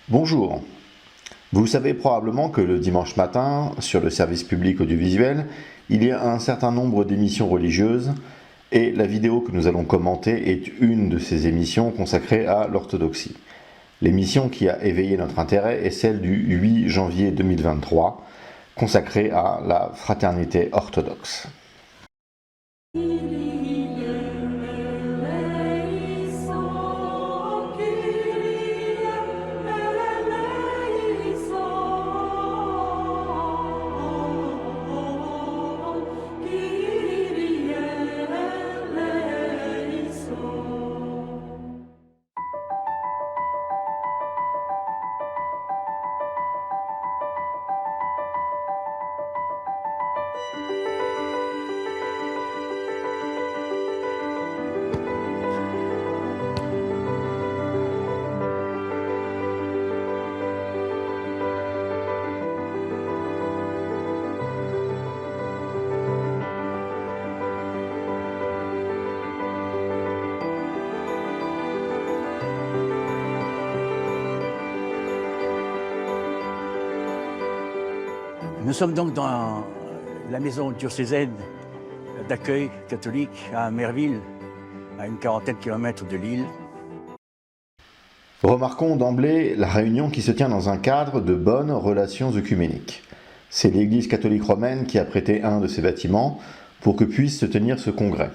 Bonjour. Vous savez probablement que le dimanche matin, sur le service public audiovisuel, il y a un certain nombre d'émissions religieuses et la vidéo que nous allons commenter est une de ces émissions consacrée à l'orthodoxie. L'émission qui a éveillé notre intérêt est celle du 8 janvier 2023, consacrée à la fraternité orthodoxe. Nous sommes donc dans la maison diocésaine d'accueil catholique à Merville, à une quarantaine de kilomètres de Lille. Remarquons d'emblée la réunion qui se tient dans un cadre de bonnes relations œcuméniques. C'est l'Église catholique romaine qui a prêté un de ses bâtiments pour que puisse se tenir ce congrès.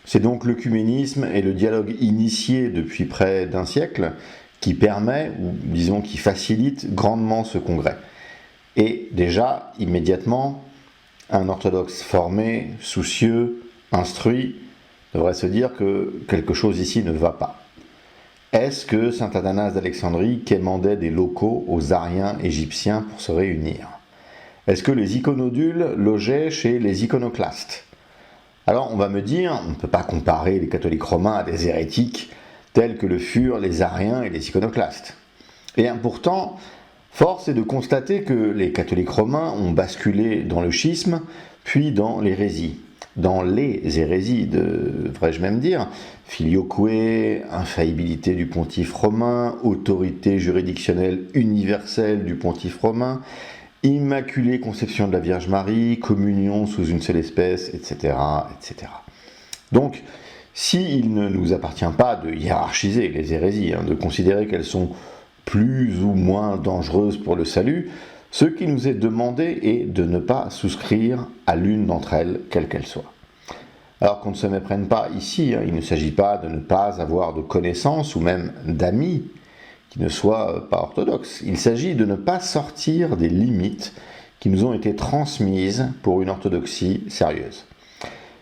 C'est donc l'œcuménisme et le dialogue initié depuis près d'un siècle qui permet, ou disons qui facilite grandement ce congrès. Et déjà, immédiatement, un orthodoxe formé, soucieux, instruit, devrait se dire que quelque chose ici ne va pas. Est-ce que saint Athanase d'Alexandrie quémandait des locaux aux Ariens égyptiens pour se réunir? Est-ce que les iconodules logeaient chez les iconoclastes? Alors on va me dire, on ne peut pas comparer les catholiques romains à des hérétiques tels que le furent les Ariens et les iconoclastes. Et pourtant, force est de constater que les catholiques romains ont basculé dans le schisme, puis dans l'hérésie. Dans les hérésies, devrais-je même dire, filioque, infaillibilité du pontife romain, autorité juridictionnelle universelle du pontife romain, immaculée conception de la Vierge Marie, communion sous une seule espèce, etc. etc. Donc, s'il ne nous appartient pas de hiérarchiser les hérésies, de considérer qu'elles sont plus ou moins dangereuses pour le salut, ce qui nous est demandé est de ne pas souscrire à l'une d'entre elles, quelle qu'elle soit. Alors qu'on ne se méprenne pas ici, il ne s'agit pas de ne pas avoir de connaissances ou même d'amis qui ne soient pas orthodoxes. Il s'agit de ne pas sortir des limites qui nous ont été transmises pour une orthodoxie sérieuse.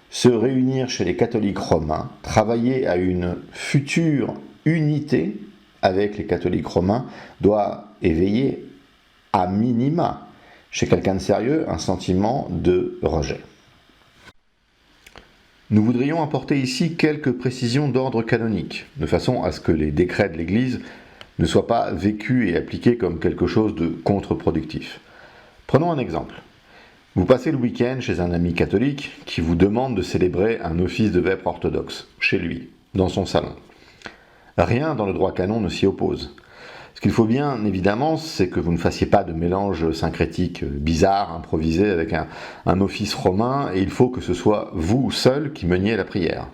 Se réunir chez les catholiques romains, travailler à une future unité avec les catholiques romains doit éveiller à minima chez quelqu'un de sérieux un sentiment de rejet. Nous voudrions apporter ici quelques précisions d'ordre canonique, de façon à ce que les décrets de l'Église ne soient pas vécus et appliqués comme quelque chose de contre-productif. Prenons un exemple. Vous passez le week-end chez un ami catholique qui vous demande de célébrer un office de vêpres orthodoxe, chez lui, dans son salon. Rien dans le droit canon ne s'y oppose. Ce qu'il faut bien, évidemment, c'est que vous ne fassiez pas de mélange syncrétique bizarre, improvisé avec un office romain, et il faut que ce soit vous seul qui meniez la prière.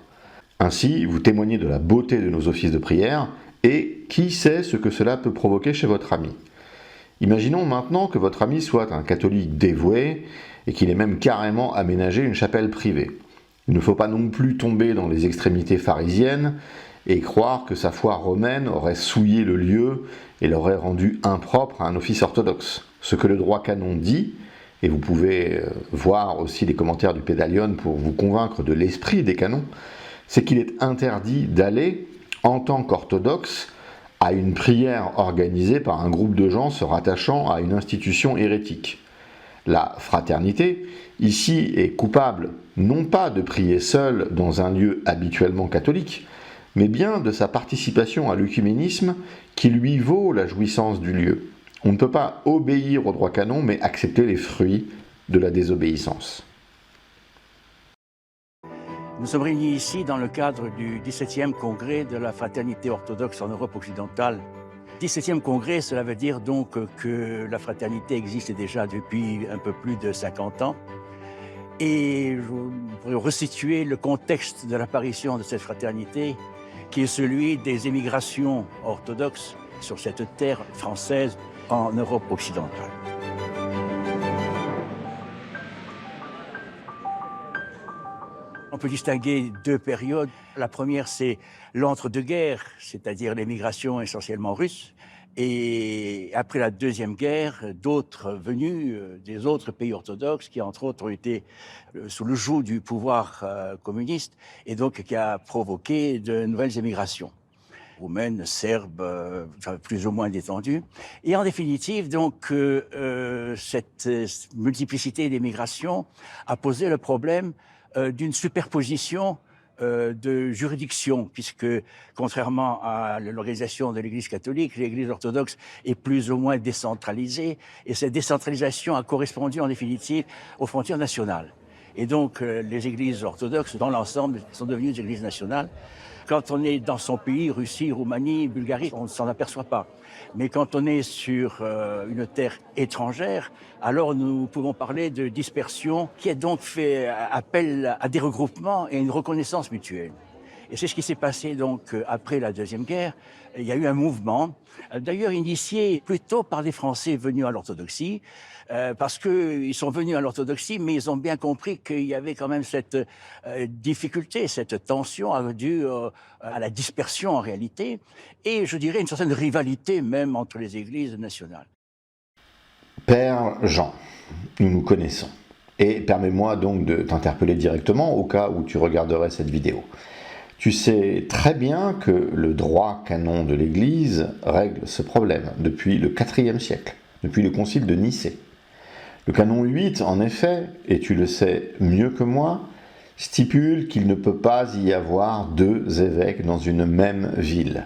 Ainsi, vous témoignez de la beauté de nos offices de prière, et qui sait ce que cela peut provoquer chez votre ami. Imaginons maintenant que votre ami soit un catholique dévoué, et qu'il ait même carrément aménagé une chapelle privée. Il ne faut pas non plus tomber dans les extrémités pharisiennes, et croire que sa foi romaine aurait souillé le lieu et l'aurait rendu impropre à un office orthodoxe. Ce que le droit canon dit, et vous pouvez voir aussi les commentaires du Pédalion pour vous convaincre de l'esprit des canons, c'est qu'il est interdit d'aller, en tant qu'orthodoxe, à une prière organisée par un groupe de gens se rattachant à une institution hérétique. La fraternité, ici, est coupable non pas de prier seule dans un lieu habituellement catholique, mais bien de sa participation à l'œcuménisme qui lui vaut la jouissance du lieu. On ne peut pas obéir au droit canon, mais accepter les fruits de la désobéissance. Nous sommes réunis ici dans le cadre du 17e congrès de la fraternité orthodoxe en Europe occidentale, 17e congrès, cela veut dire donc que la fraternité existe déjà depuis un peu plus de 50 ans. Et pour resituer le contexte de l'apparition de cette fraternité, qui est celui des émigrations orthodoxes sur cette terre française en Europe occidentale. On peut distinguer deux périodes. La première, c'est l'entre-deux-guerres, c'est-à-dire l'émigration essentiellement russe. Et après la Deuxième Guerre, d'autres venus des autres pays orthodoxes qui, entre autres, ont été sous le joug du pouvoir communiste et donc qui a provoqué de nouvelles émigrations roumaines, serbes, plus ou moins détendues. Et en définitive, donc, cette multiplicité d'émigrations a posé le problème d'une superposition de juridiction, puisque contrairement à l'organisation de l'Église catholique, l'Église orthodoxe est plus ou moins décentralisée, et cette décentralisation a correspondu en définitive aux frontières nationales. Et donc les églises orthodoxes, dans l'ensemble, sont devenues des églises nationales. Quand on est dans son pays, Russie, Roumanie, Bulgarie, on ne s'en aperçoit pas. Mais quand on est sur une terre étrangère, alors nous pouvons parler de dispersion qui a donc fait appel à des regroupements et une reconnaissance mutuelle. Et c'est ce qui s'est passé donc après la Deuxième Guerre. Il y a eu un mouvement, d'ailleurs initié plutôt par des Français venus à l'orthodoxie, parce qu'ils sont venus à l'orthodoxie, mais ils ont bien compris qu'il y avait quand même cette difficulté, cette tension due à la dispersion en réalité, et je dirais une certaine rivalité même entre les églises nationales. Père Jean, nous nous connaissons. Et permets-moi donc de t'interpeller directement au cas où tu regarderais cette vidéo. Tu sais très bien que le droit canon de l'Église règle ce problème depuis le IVe siècle, depuis le concile de Nicée. Le canon 8, en effet, et tu le sais mieux que moi, stipule qu'il ne peut pas y avoir deux évêques dans une même ville.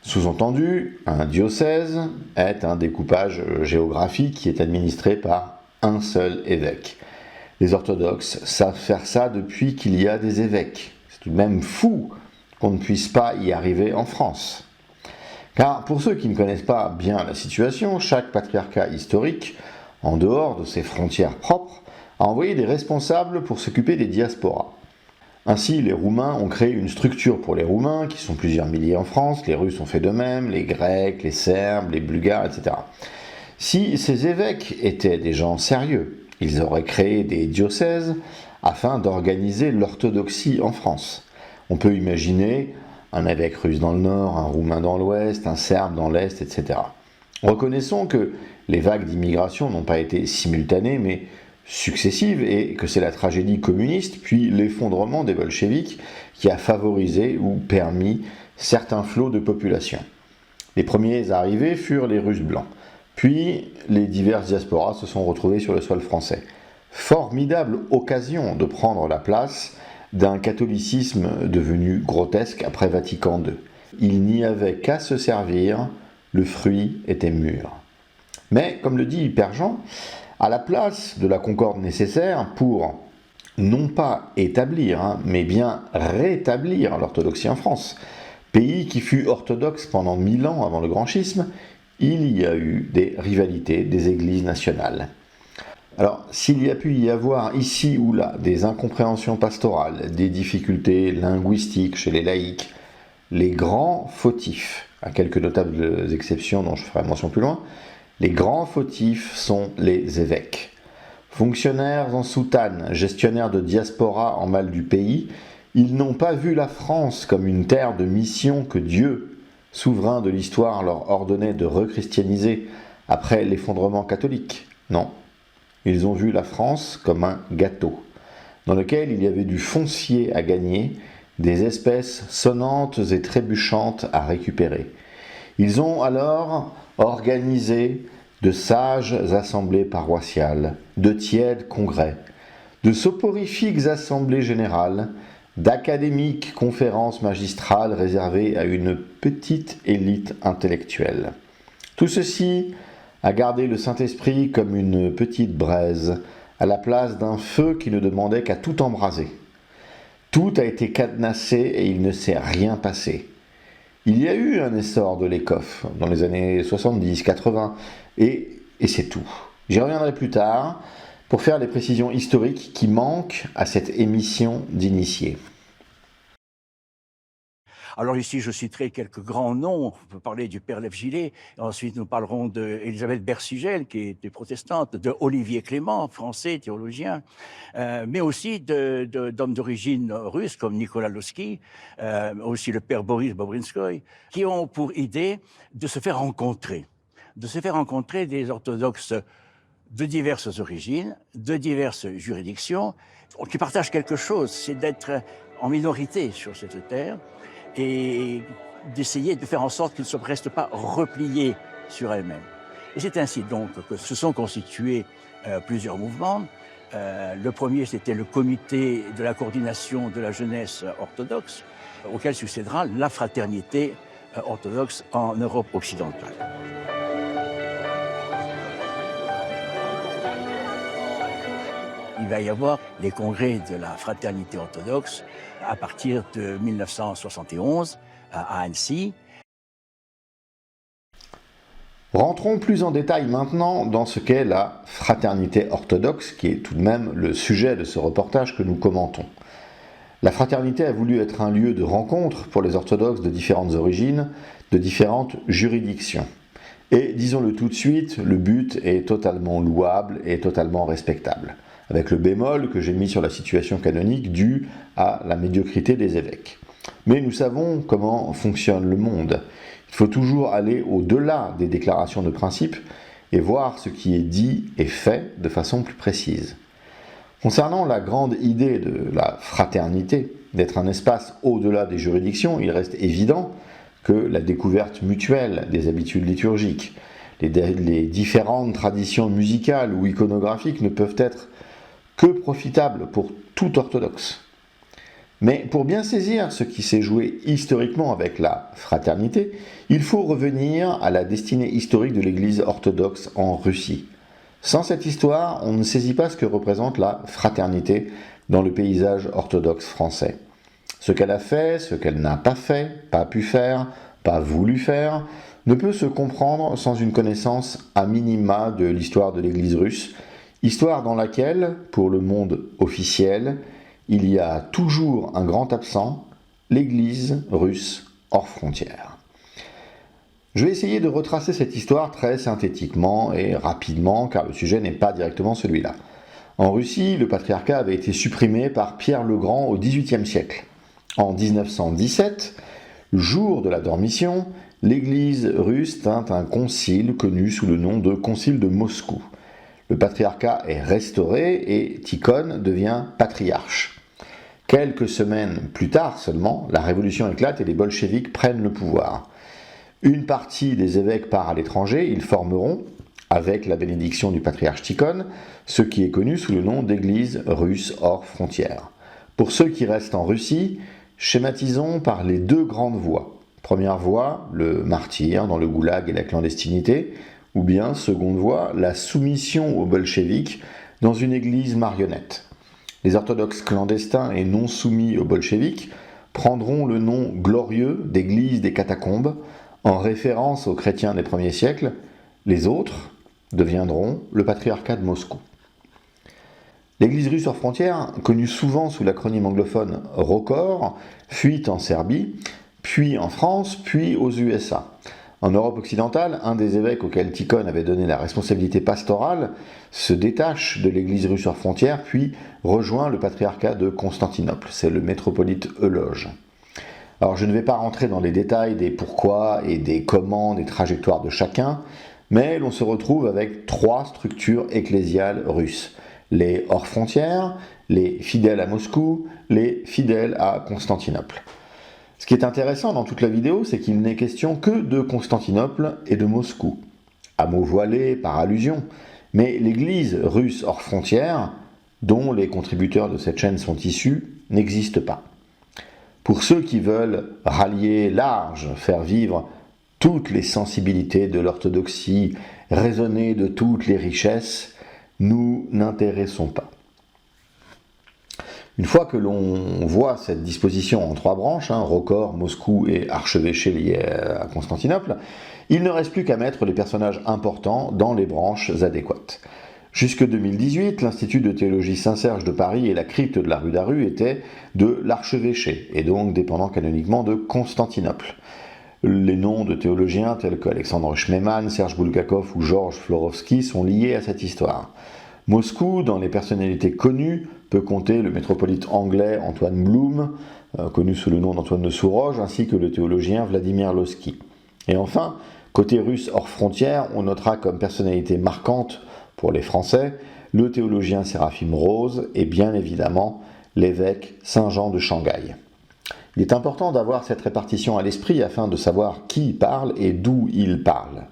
Sous-entendu, un diocèse est un découpage géographique qui est administré par un seul évêque. Les orthodoxes savent faire ça depuis qu'il y a des évêques. C'est tout de même fou qu'on ne puisse pas y arriver en France. Car pour ceux qui ne connaissent pas bien la situation, chaque patriarcat historique, en dehors de ses frontières propres, a envoyé des responsables pour s'occuper des diasporas. Ainsi, les Roumains ont créé une structure pour les Roumains, qui sont plusieurs milliers en France, les Russes ont fait de même, les Grecs, les Serbes, les Bulgares, etc. Si ces évêques étaient des gens sérieux, ils auraient créé des diocèses afin d'organiser l'orthodoxie en France. On peut imaginer un évêque russe dans le nord, un roumain dans l'ouest, un serbe dans l'est, etc. Reconnaissons que les vagues d'immigration n'ont pas été simultanées, mais successives, et que c'est la tragédie communiste, puis l'effondrement des bolcheviks, qui a favorisé ou permis certains flots de population. Les premiers arrivés furent les Russes blancs, puis les diverses diasporas se sont retrouvées sur le sol français. Formidable occasion de prendre la place d'un catholicisme devenu grotesque après Vatican II. Il n'y avait qu'à se servir, le fruit était mûr. Mais, comme le dit Père Jean, à la place de la concorde nécessaire pour non pas établir, mais bien rétablir l'orthodoxie en France, pays qui fut orthodoxe pendant 1000 ans avant le grand schisme, il y a eu des rivalités des églises nationales. Alors, s'il y a pu y avoir ici ou là des incompréhensions pastorales, des difficultés linguistiques chez les laïcs, les grands fautifs, à quelques notables exceptions dont je ferai mention plus loin, les grands fautifs sont les évêques. Fonctionnaires en soutane, gestionnaires de diaspora en mal du pays, ils n'ont pas vu la France comme une terre de mission que Dieu, souverain de l'histoire, leur ordonnait de rechristianiser après l'effondrement catholique. Non. Ils ont vu la France comme un gâteau, dans lequel il y avait du foncier à gagner, des espèces sonnantes et trébuchantes à récupérer. Ils ont alors organisé de sages assemblées paroissiales, de tièdes congrès, de soporifiques assemblées générales, d'académiques conférences magistrales réservées à une petite élite intellectuelle. Tout ceci a gardé le Saint-Esprit comme une petite braise, à la place d'un feu qui ne demandait qu'à tout embraser. Tout a été cadenassé et il ne s'est rien passé. Il y a eu un essor de l'ECOF dans les années 70-80, et c'est tout. J'y reviendrai plus tard pour faire les précisions historiques qui manquent à cette émission d'initiés. Alors ici, je citerai quelques grands noms. On peut parler du père Lev Gillet. Ensuite, nous parlerons d'Elisabeth Bersigel, qui était protestante, de Olivier Clément, français, théologien, mais aussi d'hommes d'origine russe, comme Nicolas Lossky, aussi le père Boris Bobrinskoy, qui ont pour idée de se faire rencontrer des orthodoxes de diverses origines, de diverses juridictions, qui partagent quelque chose, c'est d'être en minorité sur cette terre, et d'essayer de faire en sorte qu'ils ne restent pas repliés sur elles-mêmes. Et c'est ainsi donc que se sont constitués plusieurs mouvements. Le premier, c'était le comité de la coordination de la jeunesse orthodoxe, auquel succédera la fraternité orthodoxe en Europe occidentale. Il va y avoir les congrès de la fraternité orthodoxe à partir de 1971 à Annecy. Rentrons plus en détail maintenant dans ce qu'est la fraternité orthodoxe, qui est tout de même le sujet de ce reportage que nous commentons. La fraternité a voulu être un lieu de rencontre pour les orthodoxes de différentes origines, de différentes juridictions. Et disons-le tout de suite, le but est totalement louable et totalement respectable, avec le bémol que j'ai mis sur la situation canonique due à la médiocrité des évêques. Mais nous savons comment fonctionne le monde. Il faut toujours aller au-delà des déclarations de principe et voir ce qui est dit et fait de façon plus précise. Concernant la grande idée de la fraternité, d'être un espace au-delà des juridictions, il reste évident que la découverte mutuelle des habitudes liturgiques, les différentes traditions musicales ou iconographiques ne peuvent être que profitables pour tout orthodoxe. Mais pour bien saisir ce qui s'est joué historiquement avec la fraternité, il faut revenir à la destinée historique de l'Église orthodoxe en Russie. Sans cette histoire, on ne saisit pas ce que représente la fraternité dans le paysage orthodoxe français. Ce qu'elle a fait, ce qu'elle n'a pas fait, pas pu faire, pas voulu faire, ne peut se comprendre sans une connaissance a minima de l'histoire de l'Église russe, histoire dans laquelle, pour le monde officiel, il y a toujours un grand absent, l'Église russe hors frontières. Je vais essayer de retracer cette histoire très synthétiquement et rapidement, car le sujet n'est pas directement celui-là. En Russie, le patriarcat avait été supprimé par Pierre le Grand au XVIIIe siècle. En 1917, jour de la Dormition, l'Église russe tint un concile connu sous le nom de Concile de Moscou. Le patriarcat est restauré et Tikhon devient patriarche. Quelques semaines plus tard seulement, la révolution éclate et les bolcheviks prennent le pouvoir. Une partie des évêques part à l'étranger, ils formeront, avec la bénédiction du patriarche Tikhon, ce qui est connu sous le nom d'Église russe hors frontières. Pour ceux qui restent en Russie, schématisons par les deux grandes voies. Première voie, le martyre dans le goulag et la clandestinité, ou bien, seconde voie, la soumission aux bolcheviks dans une église marionnette. Les orthodoxes clandestins et non soumis aux bolcheviks prendront le nom glorieux d'église des catacombes, en référence aux chrétiens des premiers siècles. Les autres deviendront le patriarcat de Moscou. L'église russe hors frontières, connue souvent sous l'acronyme anglophone ROCOR, fuit en Serbie, puis en France, puis aux USA. En Europe occidentale, un des évêques auxquels Tikhon avait donné la responsabilité pastorale se détache de l'église russe hors frontières, puis rejoint le patriarcat de Constantinople. C'est le métropolite Euloge. Alors je ne vais pas rentrer dans les détails des pourquoi et des comment, des trajectoires de chacun, mais l'on se retrouve avec trois structures ecclésiales russes. Les hors frontières, les fidèles à Moscou, les fidèles à Constantinople. Ce qui est intéressant dans toute la vidéo, c'est qu'il n'est question que de Constantinople et de Moscou. À mots voilés par allusion, mais l'église russe hors frontières, dont les contributeurs de cette chaîne sont issus, n'existe pas. Pour ceux qui veulent rallier large, faire vivre toutes les sensibilités de l'orthodoxie, raisonner de toutes les richesses, nous n'intéressons pas. Une fois que l'on voit cette disposition en 3 branches, Rocor, Moscou et archevêché lié à Constantinople, il ne reste plus qu'à mettre les personnages importants dans les branches adéquates. Jusque 2018, l'Institut de théologie Saint-Serge de Paris et la crypte de la rue d'Aru étaient de l'archevêché, et donc dépendant canoniquement de Constantinople. Les noms de théologiens tels qu'Alexandre Schmemann, Serge Bulgakov ou Georges Florovsky sont liés à cette histoire. Moscou, dans les personnalités connues, peut compter le métropolite anglais Antoine Bloom, connu sous le nom d'Antoine de Souroge, ainsi que le théologien Vladimir Lossky. Et enfin, côté russe hors frontières, on notera comme personnalité marquante pour les Français le théologien Séraphim Rose et bien évidemment l'évêque Saint-Jean de Shanghai. Il est important d'avoir cette répartition à l'esprit afin de savoir qui parle et d'où il parle.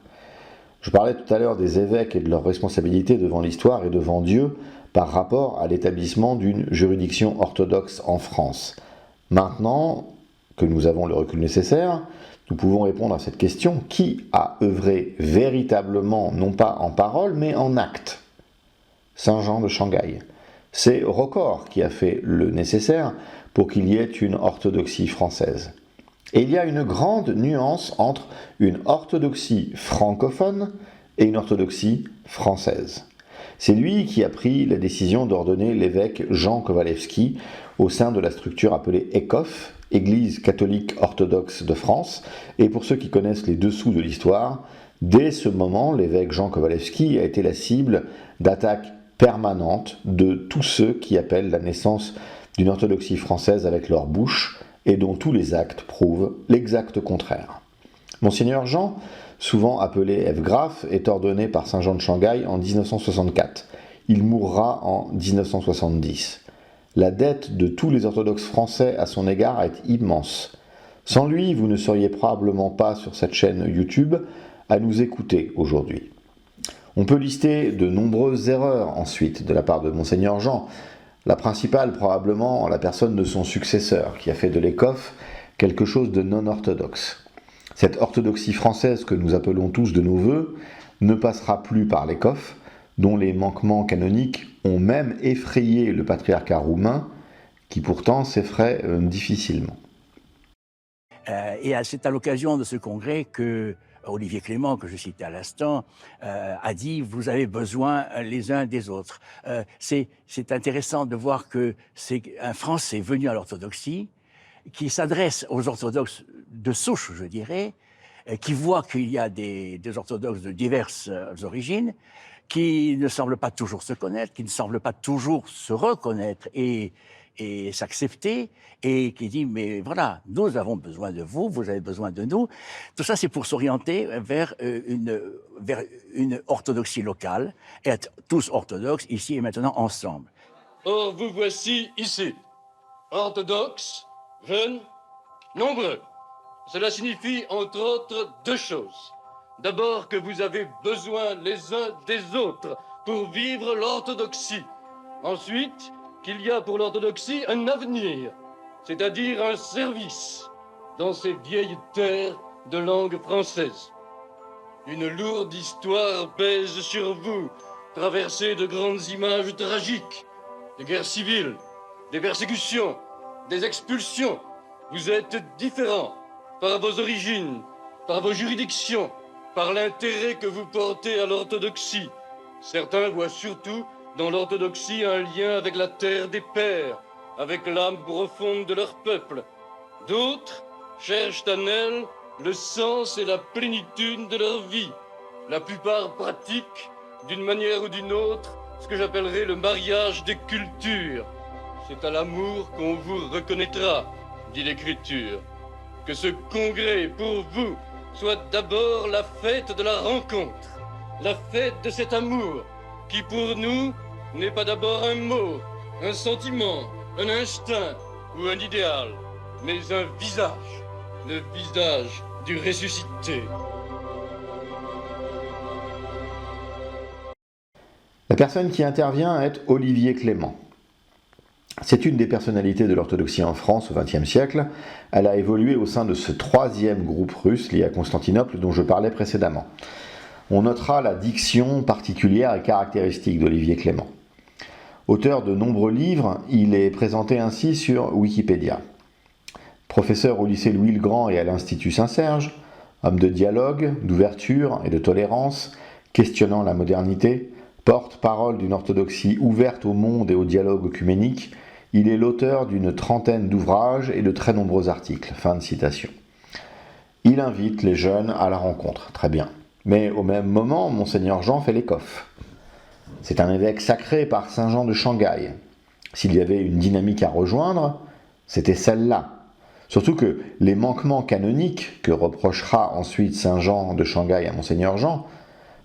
Je parlais tout à l'heure des évêques et de leur responsabilité devant l'histoire et devant Dieu par rapport à l'établissement d'une juridiction orthodoxe en France. Maintenant que nous avons le recul nécessaire, nous pouvons répondre à cette question: qui a œuvré véritablement, non pas en parole, mais en acte? Saint-Jean de Shanghai. C'est Rocor qui a fait le nécessaire pour qu'il y ait une orthodoxie française. Et il y a une grande nuance entre une orthodoxie francophone et une orthodoxie française. C'est lui qui a pris la décision d'ordonner l'évêque Jean Kowalewski au sein de la structure appelée ECOF, Église catholique orthodoxe de France. Et pour ceux qui connaissent les dessous de l'histoire, dès ce moment, l'évêque Jean Kowalewski a été la cible d'attaques permanentes de tous ceux qui appellent la naissance d'une orthodoxie française avec leur bouche et dont tous les actes prouvent l'exact contraire. Monseigneur Jean, souvent appelé F. Graf, est ordonné par Saint Jean de Shanghai en 1964. Il mourra en 1970. La dette de tous les orthodoxes français à son égard est immense. Sans lui, vous ne seriez probablement pas sur cette chaîne YouTube à nous écouter aujourd'hui. On peut lister de nombreuses erreurs ensuite de la part de Monseigneur Jean. La principale, probablement, en la personne de son successeur, qui a fait de l'ECOF quelque chose de non orthodoxe. Cette orthodoxie française que nous appelons tous de nos voeux ne passera plus par l'ECOF, dont les manquements canoniques ont même effrayé le patriarcat roumain, qui pourtant s'effraie difficilement. Et c'est à l'occasion de ce congrès que Olivier Clément, que je citais à l'instant, a dit « vous avez besoin les uns des autres ». C'est intéressant de voir que c'est un Français venu à l'orthodoxie, qui s'adresse aux orthodoxes de souche, je dirais, qui voit qu'il y a des orthodoxes de diverses origines, qui ne semblent pas toujours se connaître, qui ne semblent pas toujours se reconnaître et s'accepter, et qui dit, mais voilà, nous avons besoin de vous, vous avez besoin de nous. Tout ça, c'est pour s'orienter vers une orthodoxie locale, et être tous orthodoxes, ici et maintenant, ensemble. Or, vous voici ici, orthodoxes, jeunes, nombreux. Cela signifie, entre autres, 2 choses. D'abord que vous avez besoin les uns des autres pour vivre l'orthodoxie. Ensuite, qu'il y a pour l'orthodoxie un avenir, c'est-à-dire un service dans ces vieilles terres de langue française. Une lourde histoire pèse sur vous, traversée de grandes images tragiques, des guerres civiles, des persécutions, des expulsions. Vous êtes différents par vos origines, par vos juridictions, par l'intérêt que vous portez à l'orthodoxie. Certains voient surtout dans l'orthodoxie un lien avec la terre des pères, avec l'âme profonde de leur peuple. D'autres cherchent en elle le sens et la plénitude de leur vie. La plupart pratiquent, d'une manière ou d'une autre, ce que j'appellerais le mariage des cultures. C'est à l'amour qu'on vous reconnaîtra, dit l'Écriture. Que ce congrès, pour vous, soit d'abord la fête de la rencontre, la fête de cet amour, qui pour nous n'est pas d'abord un mot, un sentiment, un instinct ou un idéal, mais un visage, le visage du ressuscité. La personne qui intervient est Olivier Clément. C'est une des personnalités de l'orthodoxie en France au XXe siècle. Elle a évolué au sein de ce 3e groupe russe lié à Constantinople dont je parlais précédemment. On notera la diction particulière et caractéristique d'Olivier Clément. Auteur de nombreux livres, il est présenté ainsi sur Wikipédia. Professeur au lycée Louis-le-Grand et à l'Institut Saint-Serge, homme de dialogue, d'ouverture et de tolérance, questionnant la modernité, porte-parole d'une orthodoxie ouverte au monde et au dialogue œcuménique, il est l'auteur d'une trentaine d'ouvrages et de très nombreux articles. Fin de citation. Il invite les jeunes à la rencontre, très bien. Mais au même moment, Monseigneur Jean fait les coffres. C'est un évêque sacré par Saint Jean de Shanghai. S'il y avait une dynamique à rejoindre, c'était celle-là. Surtout que les manquements canoniques que reprochera ensuite Saint Jean de Shanghai à Monseigneur Jean,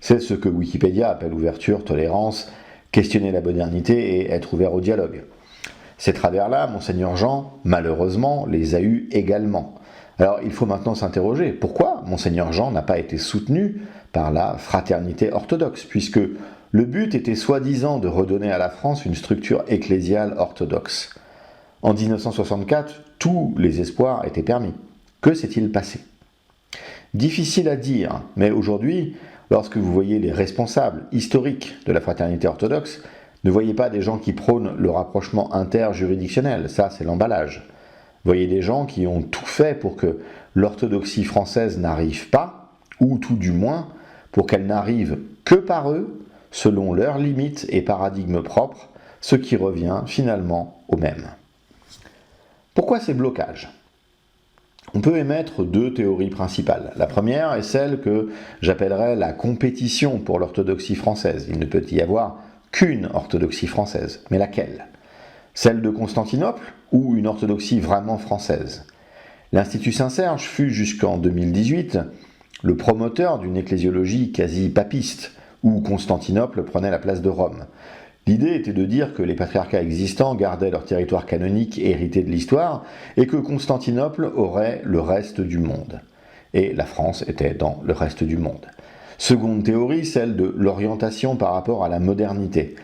c'est ce que Wikipédia appelle ouverture, tolérance, questionner la modernité et être ouvert au dialogue. Ces travers-là, Monseigneur Jean, malheureusement, les a eus également. Alors il faut maintenant s'interroger, pourquoi Monseigneur Jean n'a pas été soutenu par la fraternité orthodoxe, puisque le but était soi-disant de redonner à la France une structure ecclésiale orthodoxe. En 1964, tous les espoirs étaient permis. Que s'est-il passé? Difficile à dire, mais aujourd'hui, lorsque vous voyez les responsables historiques de la fraternité orthodoxe, ne voyez pas des gens qui prônent le rapprochement interjuridictionnel, ça c'est l'emballage. Voyez des gens qui ont tout fait pour que l'orthodoxie française n'arrive pas, ou tout du moins pour qu'elle n'arrive que par eux, selon leurs limites et paradigmes propres, ce qui revient finalement au même. Pourquoi ces blocages? On peut émettre deux théories principales. La première est celle que j'appellerais la compétition pour l'orthodoxie française. Il ne peut y avoir qu'une orthodoxie française. Mais laquelle? Celle de Constantinople ou une orthodoxie vraiment française? L'Institut Saint-Serge fut jusqu'en 2018 le promoteur d'une ecclésiologie quasi papiste, où Constantinople prenait la place de Rome. L'idée était de dire que les patriarcats existants gardaient leur territoire canonique hérité de l'histoire et que Constantinople aurait le reste du monde. Et la France était dans le reste du monde. Seconde théorie, celle de l'orientation par rapport à la modernité.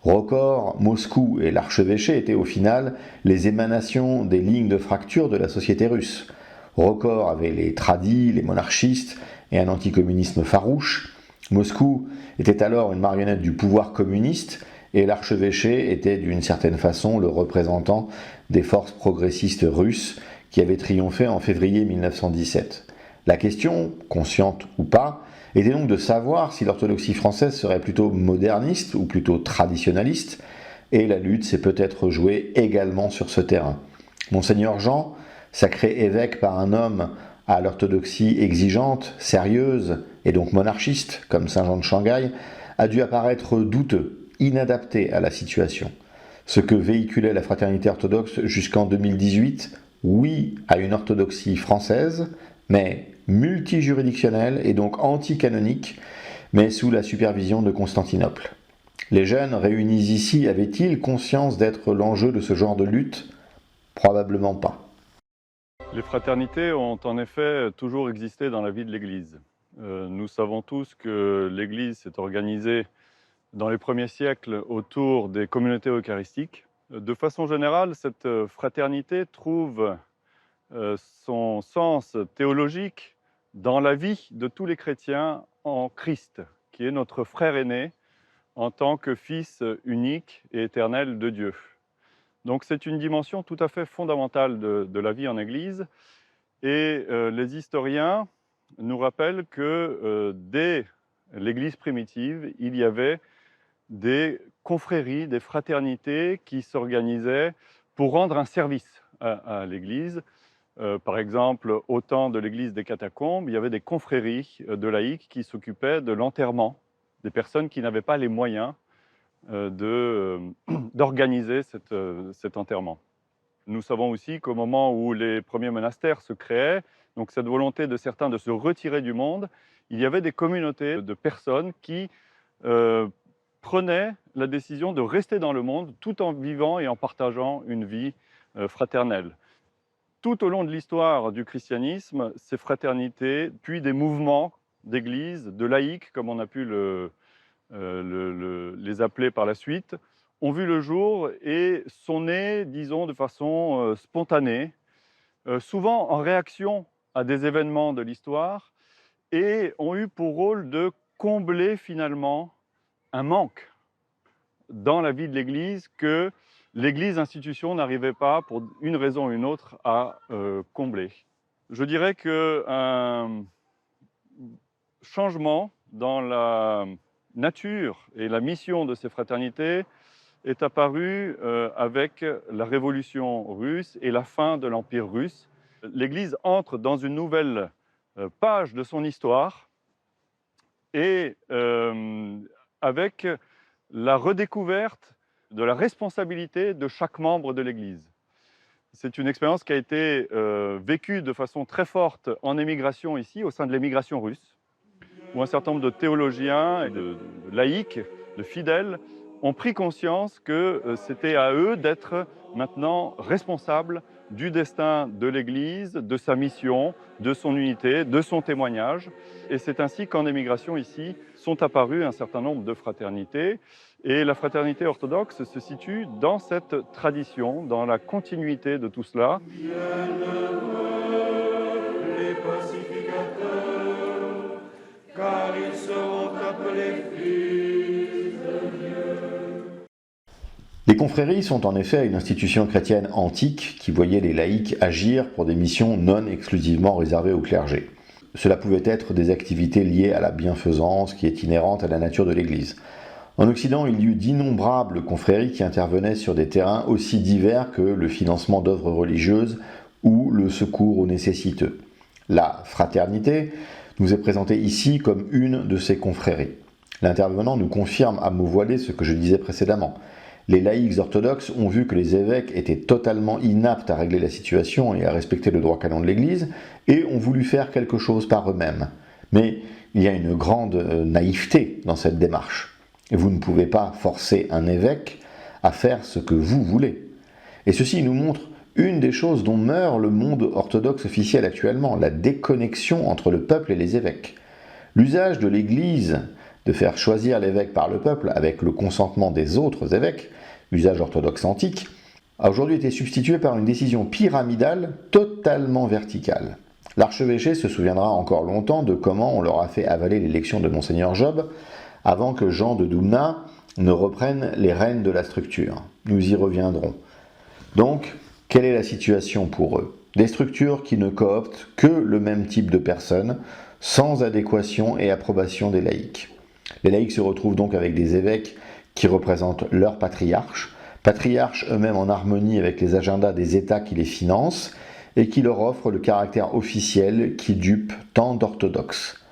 Rochor, Moscou et l'archevêché étaient au final les émanations des lignes de fracture de la société russe. Rochor avait les tradis, les monarchistes et un anticommunisme farouche. Moscou était alors une marionnette du pouvoir communiste et l'archevêché était d'une certaine façon le représentant des forces progressistes russes qui avaient triomphé en février 1917. La question, consciente ou pas, était donc de savoir si l'orthodoxie française serait plutôt moderniste ou plutôt traditionnaliste, et la lutte s'est peut-être jouée également sur ce terrain. Monseigneur Jean, sacré évêque par un homme à l'orthodoxie exigeante, sérieuse et donc monarchiste, comme Saint Jean de Shanghai, a dû apparaître douteux, inadapté à la situation. Ce que véhiculait la fraternité orthodoxe jusqu'en 2018, oui à une orthodoxie française, mais multijuridictionnelle et donc anti-canonique, mais sous la supervision de Constantinople. Les jeunes réunis ici avaient-ils conscience d'être l'enjeu de ce genre de lutte? Probablement pas. Les fraternités ont en effet toujours existé dans la vie de l'Église. Nous savons tous que l'Église s'est organisée dans les premiers siècles autour des communautés eucharistiques. De façon générale, cette fraternité trouve son sens théologique dans la vie de tous les chrétiens en Christ, qui est notre frère aîné en tant que fils unique et éternel de Dieu. Donc c'est une dimension tout à fait fondamentale de la vie en Église. Et les historiens nous rappellent que dès l'Église primitive, il y avait des confréries, des fraternités qui s'organisaient pour rendre un service à l'Église. Par exemple, au temps de l'Église des Catacombes, il y avait des confréries de laïcs qui s'occupaient de l'enterrement des personnes qui n'avaient pas les moyens d'organiser cet enterrement. Nous savons aussi qu'au moment où les premiers monastères se créaient, donc cette volonté de certains de se retirer du monde, il y avait des communautés de personnes qui prenaient la décision de rester dans le monde tout en vivant et en partageant une vie fraternelle. Tout au long de l'histoire du christianisme, ces fraternités, puis des mouvements d'église, de laïcs, comme on a pu les appeler par la suite, ont vu le jour et sont nés, disons, de façon spontanée, souvent en réaction à des événements de l'histoire, et ont eu pour rôle de combler finalement un manque dans la vie de l'Église que l'Église institution n'arrivait pas, pour une raison ou une autre, à combler. Je dirais qu'un changement dans la nature et la mission de ces fraternités est apparu avec la révolution russe et la fin de l'Empire russe. L'Église entre dans une nouvelle page de son histoire et avec la redécouverte de la responsabilité de chaque membre de l'Église. C'est une expérience qui a été vécue de façon très forte en émigration ici, au sein de l'émigration russe, où un certain nombre de théologiens et de laïcs, de fidèles, ont pris conscience que c'était à eux d'être maintenant responsables du destin de l'Église, de sa mission, de son unité, de son témoignage. Et c'est ainsi qu'en émigration ici sont apparues un certain nombre de fraternités. Et la fraternité orthodoxe se situe dans cette tradition, dans la continuité de tout cela. Les pacificateurs, car ils seront appelés fils de Dieu. Les confréries sont en effet une institution chrétienne antique qui voyait les laïcs agir pour des missions non exclusivement réservées au clergé. Cela pouvait être des activités liées à la bienfaisance qui est inhérente à la nature de l'Église. En Occident, il y eut d'innombrables confréries qui intervenaient sur des terrains aussi divers que le financement d'œuvres religieuses ou le secours aux nécessiteux. La fraternité nous est présentée ici comme une de ces confréries. L'intervenant nous confirme à mots voilés ce que je disais précédemment. Les laïcs orthodoxes ont vu que les évêques étaient totalement inaptes à régler la situation et à respecter le droit canon de l'Église, et ont voulu faire quelque chose par eux-mêmes. Mais il y a une grande naïveté dans cette démarche. Et vous ne pouvez pas forcer un évêque à faire ce que vous voulez. Et ceci nous montre une des choses dont meurt le monde orthodoxe officiel actuellement, la déconnexion entre le peuple et les évêques. L'usage de l'Église de faire choisir l'évêque par le peuple avec le consentement des autres évêques, usage orthodoxe antique, a aujourd'hui été substitué par une décision pyramidale totalement verticale. L'archevêché se souviendra encore longtemps de comment on leur a fait avaler l'élection de Monseigneur Job avant que Jean de Doumna ne reprenne les rênes de la structure. Nous y reviendrons. Donc, quelle est la situation pour eux? Des structures qui ne cooptent que le même type de personnes, sans adéquation et approbation des laïcs. Les laïcs se retrouvent donc avec des évêques qui représentent leurs patriarches eux-mêmes en harmonie avec les agendas des États qui les financent et qui leur offrent le caractère officiel qui dupe tant d'orthodoxes.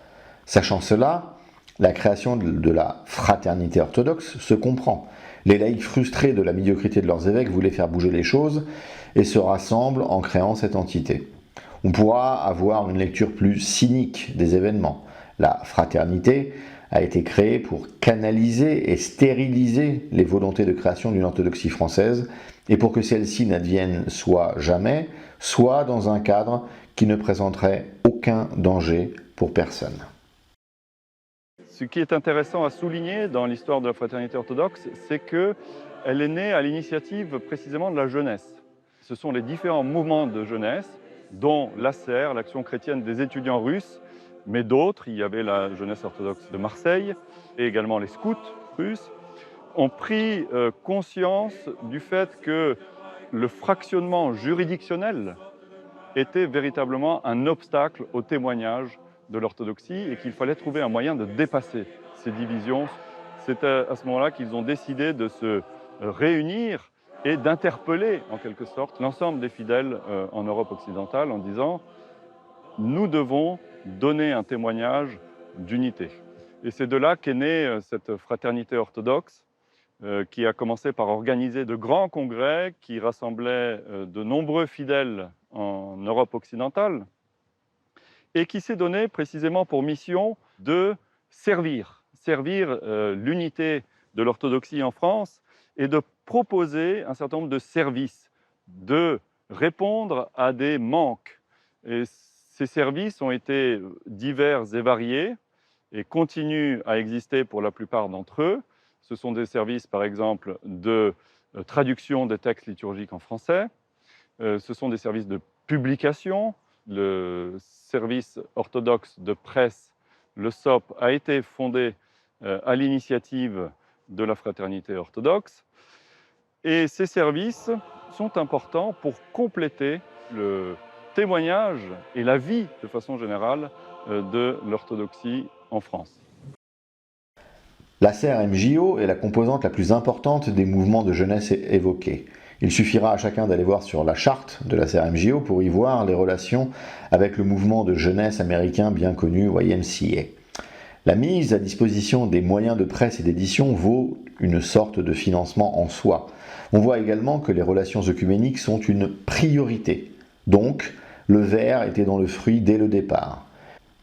Sachant cela, la création de la fraternité orthodoxe se comprend. Les laïcs frustrés de la médiocrité de leurs évêques voulaient faire bouger les choses et se rassemblent en créant cette entité. On pourra avoir une lecture plus cynique des événements. La fraternité a été créée pour canaliser et stériliser les volontés de création d'une orthodoxie française et pour que celle-ci n'advienne soit jamais, soit dans un cadre qui ne présenterait aucun danger pour personne. Ce qui est intéressant à souligner dans l'histoire de la fraternité orthodoxe, c'est qu'elle est née à l'initiative précisément de la jeunesse. Ce sont les différents mouvements de jeunesse, dont l'ACER, l'Action chrétienne des étudiants russes, mais d'autres, il y avait la jeunesse orthodoxe de Marseille et également les scouts russes, ont pris conscience du fait que le fractionnement juridictionnel était véritablement un obstacle au témoignage de l'orthodoxie et qu'il fallait trouver un moyen de dépasser ces divisions. C'est à ce moment-là qu'ils ont décidé de se réunir et d'interpeller en quelque sorte l'ensemble des fidèles en Europe occidentale en disant « nous devons donner un témoignage d'unité ». Et c'est de là qu'est née cette fraternité orthodoxe qui a commencé par organiser de grands congrès qui rassemblaient de nombreux fidèles en Europe occidentale et qui s'est donné précisément pour mission de servir l'unité de l'orthodoxie en France et de proposer un certain nombre de services, de répondre à des manques. Et ces services ont été divers et variés et continuent à exister pour la plupart d'entre eux. Ce sont des services, par exemple, de traduction des textes liturgiques en français. Ce sont des services de publication. Le service orthodoxe de presse, le SOP, a été fondé à l'initiative de la fraternité orthodoxe. Et ces services sont importants pour compléter le témoignage et la vie, de façon générale, de l'orthodoxie en France. La CRMJO est la composante la plus importante des mouvements de jeunesse évoqués. Il suffira à chacun d'aller voir sur la charte de la CRMJO pour y voir les relations avec le mouvement de jeunesse américain bien connu YMCA. La mise à disposition des moyens de presse et d'édition vaut une sorte de financement en soi. On voit également que les relations œcuméniques sont une priorité. Donc, le ver était dans le fruit dès le départ.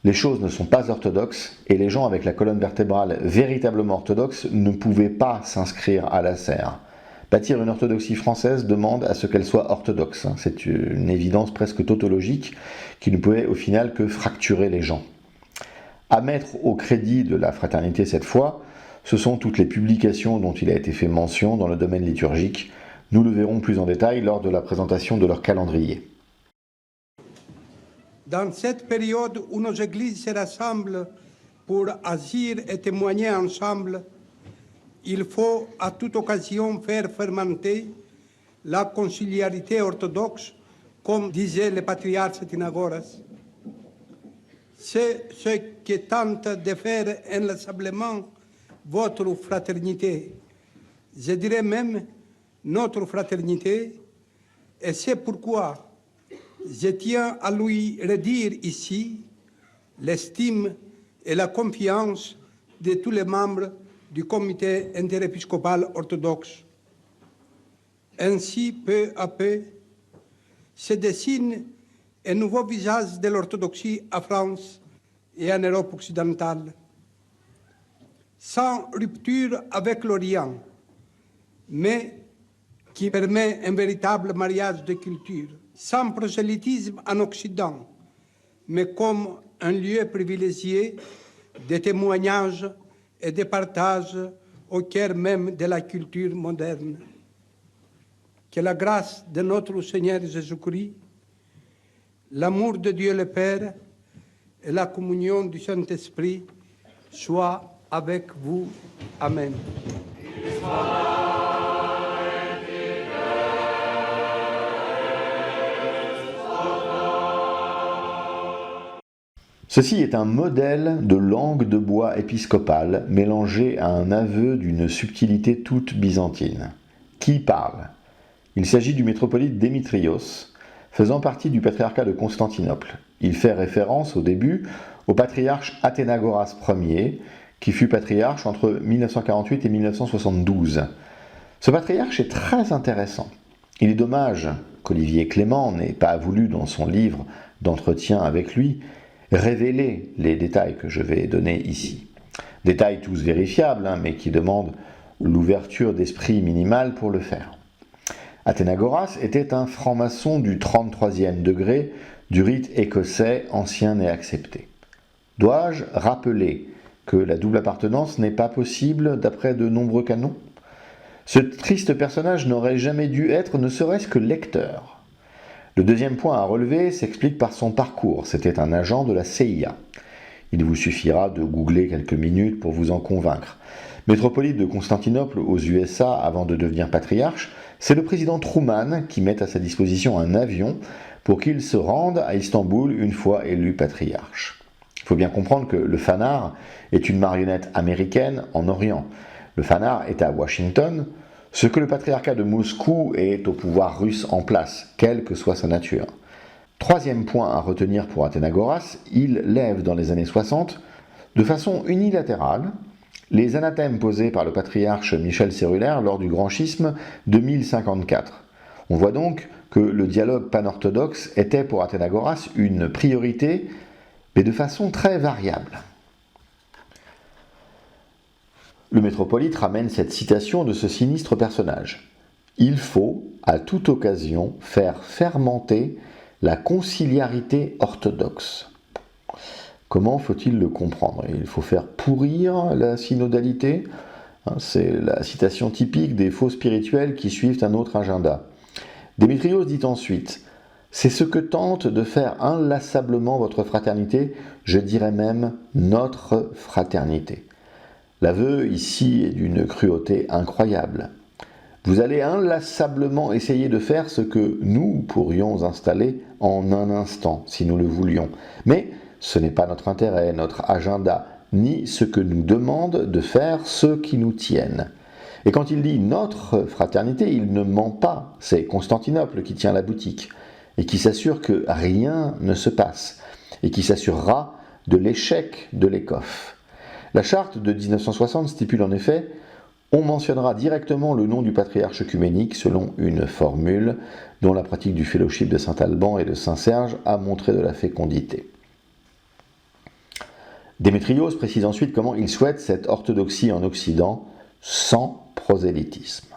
Les choses ne sont pas orthodoxes et les gens avec la colonne vertébrale véritablement orthodoxe ne pouvaient pas s'inscrire à la CER. Bâtir une orthodoxie française demande à ce qu'elle soit orthodoxe. C'est une évidence presque tautologique qui ne pouvait au final que fracturer les gens. À mettre au crédit de la fraternité cette fois, ce sont toutes les publications dont il a été fait mention dans le domaine liturgique. Nous le verrons plus en détail lors de la présentation de leur calendrier. Dans cette période où nos églises se rassemblent pour agir et témoigner ensemble, il faut à toute occasion faire fermenter la conciliarité orthodoxe, comme disait le patriarche Athenagoras. C'est ce que tente de faire inlassablement votre fraternité, je dirais même notre fraternité, et c'est pourquoi je tiens à lui redire ici l'estime et la confiance de tous les membres du comité interépiscopal orthodoxe. Ainsi, peu à peu, se dessine un nouveau visage de l'orthodoxie en France et en Europe occidentale, sans rupture avec l'Orient, mais qui permet un véritable mariage de cultures, sans prosélytisme en Occident, mais comme un lieu privilégié de témoignage et de partage au cœur même de la culture moderne. Que la grâce de notre Seigneur Jésus-Christ, l'amour de Dieu le Père et la communion du Saint-Esprit soient avec vous. Amen. Ceci est un modèle de langue de bois épiscopale mélangé à un aveu d'une subtilité toute byzantine. Qui parle ? Il s'agit du métropolite Démétrios, faisant partie du patriarcat de Constantinople. Il fait référence au début au patriarche Athénagoras Ier, qui fut patriarche entre 1948 et 1972. Ce patriarche est très intéressant. Il est dommage qu'Olivier Clément n'ait pas voulu, dans son livre d'entretien avec lui, révéler les détails que je vais donner ici. Détails tous vérifiables, mais qui demandent l'ouverture d'esprit minimale pour le faire. Athénagoras était un franc-maçon du 33e degré du rite écossais ancien et accepté. Dois-je rappeler que la double appartenance n'est pas possible d'après de nombreux canons ? Ce triste personnage n'aurait jamais dû être ne serait-ce que lecteur. Le deuxième point à relever s'explique par son parcours. C'était un agent de la CIA. Il vous suffira de googler quelques minutes pour vous en convaincre. Métropolite de Constantinople aux USA avant de devenir patriarche, c'est le président Truman qui met à sa disposition un avion pour qu'il se rende à Istanbul une fois élu patriarche. Il faut bien comprendre que le Fanart est une marionnette américaine en Orient. Le Fanart est à Washington, ce que le patriarcat de Moscou est au pouvoir russe en place, quelle que soit sa nature. Troisième point à retenir pour Athénagoras, il lève dans les années 60, de façon unilatérale, les anathèmes posés par le patriarche Michel Cérulaire lors du Grand Schisme de 1054. On voit donc que le dialogue panorthodoxe était pour Athénagoras une priorité, mais de façon très variable. Le métropolite ramène cette citation de ce sinistre personnage. « Il faut, à toute occasion, faire fermenter la conciliarité orthodoxe. » Comment faut-il le comprendre ? Il faut faire pourrir la synodalité ? C'est la citation typique des faux spirituels qui suivent un autre agenda. Démétrios dit ensuite « C'est ce que tente de faire inlassablement votre fraternité, je dirais même notre fraternité. » L'aveu ici est d'une cruauté incroyable. Vous allez inlassablement essayer de faire ce que nous pourrions installer en un instant, si nous le voulions. Mais ce n'est pas notre intérêt, notre agenda, ni ce que nous demandent de faire ceux qui nous tiennent. Et quand il dit notre fraternité, il ne ment pas. C'est Constantinople qui tient la boutique et qui s'assure que rien ne se passe et qui s'assurera de l'échec de l'ECOF. La charte de 1960 stipule en effet « On mentionnera directement le nom du patriarche œcuménique selon une formule dont la pratique du fellowship de Saint-Alban et de Saint-Serge a montré de la fécondité. » Démétrios précise ensuite comment il souhaite cette orthodoxie en Occident sans prosélytisme.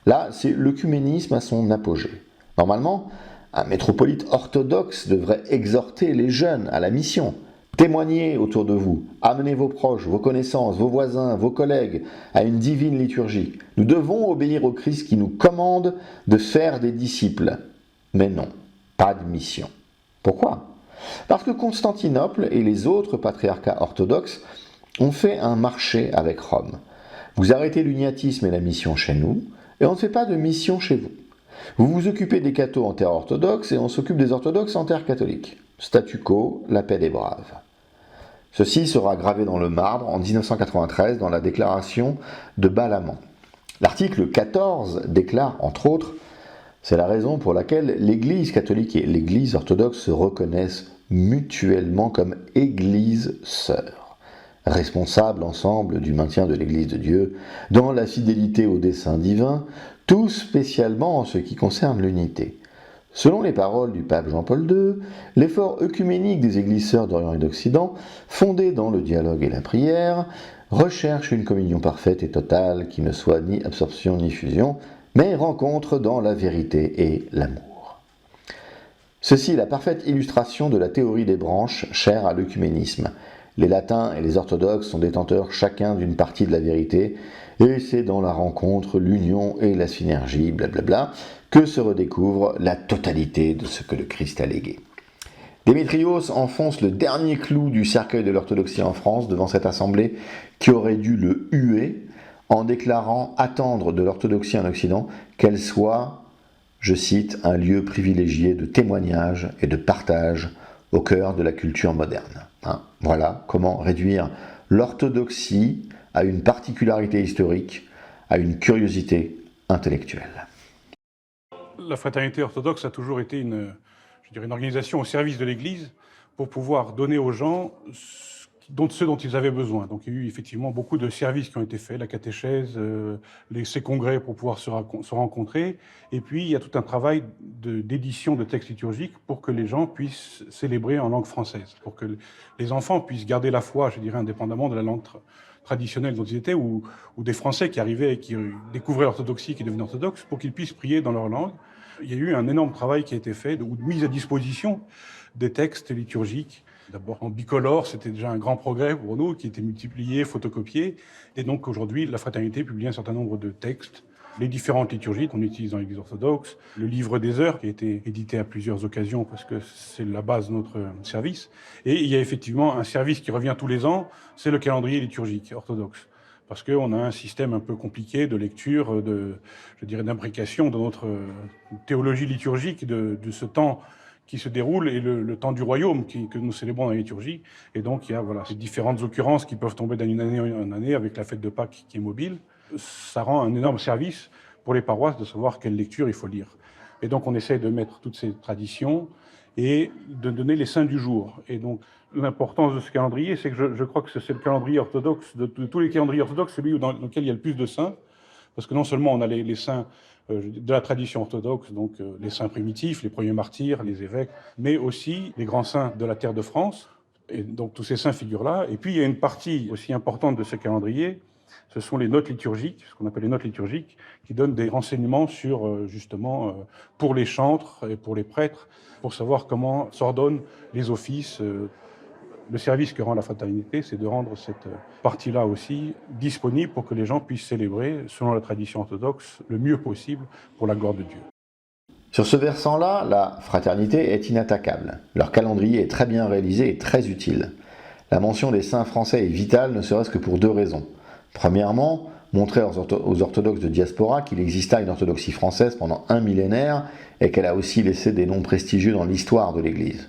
Là, c'est l'œcuménisme à son apogée. Normalement, un métropolite orthodoxe devrait exhorter les jeunes à la mission. Témoignez autour de vous, amenez vos proches, vos connaissances, vos voisins, vos collègues à une divine liturgie. Nous devons obéir au Christ qui nous commande de faire des disciples. Mais non, pas de mission. Pourquoi ? Parce que Constantinople et les autres patriarcats orthodoxes ont fait un marché avec Rome. Vous arrêtez l'uniatisme et la mission chez nous, et on ne fait pas de mission chez vous. Vous vous occupez des cathos en terre orthodoxe, et on s'occupe des orthodoxes en terre catholique. Statu quo, la paix des braves. Ceci sera gravé dans le marbre en 1993 dans la déclaration de Balamand. L'article 14 déclare, entre autres, « C'est la raison pour laquelle l'Église catholique et l'Église orthodoxe se reconnaissent mutuellement comme Église sœur, responsables ensemble du maintien de l'Église de Dieu dans la fidélité au dessein divin, tout spécialement en ce qui concerne l'unité. Selon les paroles du pape Jean-Paul II, l'effort œcuménique des Églises sœurs d'Orient et d'Occident, fondé dans le dialogue et la prière, recherche une communion parfaite et totale qui ne soit ni absorption ni fusion, mais rencontre dans la vérité et l'amour. » Ceci est la parfaite illustration de la théorie des branches chère à l'œcuménisme. Les latins et les orthodoxes sont détenteurs chacun d'une partie de la vérité, et c'est dans la rencontre, l'union et la synergie, blablabla, que se redécouvre la totalité de ce que le Christ a légué. Démétrios enfonce le dernier clou du cercueil de l'orthodoxie en France devant cette assemblée qui aurait dû le huer en déclarant attendre de l'orthodoxie en Occident qu'elle soit, je cite, un lieu privilégié de témoignage et de partage au cœur de la culture moderne. Voilà comment réduire l'orthodoxie à une particularité historique, à une curiosité intellectuelle. La fraternité orthodoxe a toujours été une organisation au service de l'Église pour pouvoir donner aux gens ce dont ils avaient besoin. Donc il y a eu effectivement beaucoup de services qui ont été faits, la catéchèse, ces congrès pour pouvoir se rencontrer. Et puis il y a tout un travail d'édition de textes liturgiques pour que les gens puissent célébrer en langue française, pour que les enfants puissent garder la foi, je dirais, indépendamment de la langue traditionnelle dont ils étaient, ou des Français qui arrivaient et qui découvraient l'orthodoxie, qui devenaient orthodoxes, pour qu'ils puissent prier dans leur langue. Il y a eu un énorme travail qui a été fait, de mise à disposition des textes liturgiques. D'abord en bicolore, c'était déjà un grand progrès pour nous, qui était multiplié, photocopié. Et donc aujourd'hui, la Fraternité publie un certain nombre de textes, les différentes liturgies qu'on utilise dans l'Église orthodoxe, le livre des heures qui a été édité à plusieurs occasions parce que c'est la base de notre service. Et il y a effectivement un service qui revient tous les ans, c'est le calendrier liturgique orthodoxe. Parce qu'on a un système un peu compliqué de lecture, d'imprécation de notre théologie liturgique, de ce temps qui se déroule et le temps du royaume que nous célébrons dans la liturgie. Et donc, il y a ces différentes occurrences qui peuvent tomber d'une année en année avec la fête de Pâques qui est mobile. Ça rend un énorme service pour les paroisses de savoir quelle lecture il faut lire. Et donc, on essaie de mettre toutes ces traditions et de donner les saints du jour. Et donc, l'importance de ce calendrier, c'est que je crois que c'est le calendrier orthodoxe, de tous les calendriers orthodoxes, celui dans lequel il y a le plus de saints. Parce que non seulement on a les saints de la tradition orthodoxe, donc les saints primitifs, les premiers martyrs, les évêques, mais aussi les grands saints de la terre de France. Et donc tous ces saints figurent là. Et puis il y a une partie aussi importante de ce calendrier, ce sont les notes liturgiques, ce qu'on appelle les notes liturgiques, qui donnent des renseignements sur, justement, pour les chantres et pour les prêtres, pour savoir comment s'ordonnent les offices. Le service que rend la fraternité, c'est de rendre cette partie-là aussi disponible pour que les gens puissent célébrer, selon la tradition orthodoxe, le mieux possible pour la gloire de Dieu. Sur ce versant-là, la fraternité est inattaquable. Leur calendrier est très bien réalisé et très utile. La mention des saints français est vitale, ne serait-ce que pour deux raisons. Premièrement, montrer aux orthodoxes de diaspora qu'il exista une orthodoxie française pendant un millénaire et qu'elle a aussi laissé des noms prestigieux dans l'histoire de l'Église.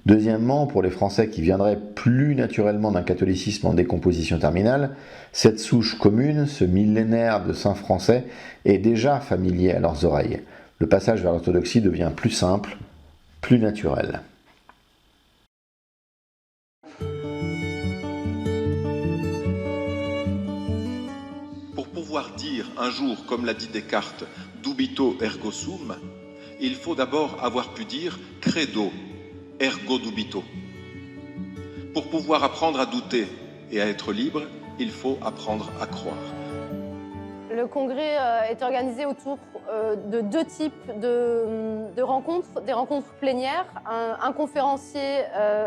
Deuxièmement, pour les Français qui viendraient plus naturellement d'un catholicisme en décomposition terminale, cette souche commune, ce millénaire de saints français, est déjà familier à leurs oreilles. Le passage vers l'orthodoxie devient plus simple, plus naturel. Pour pouvoir dire un jour, comme l'a dit Descartes, dubito ergo sum, il faut d'abord avoir pu dire credo ergo dubito. Pour pouvoir apprendre à douter et à être libre, il faut apprendre à croire. Le congrès est organisé autour de deux types de rencontres, des rencontres plénières, un conférencier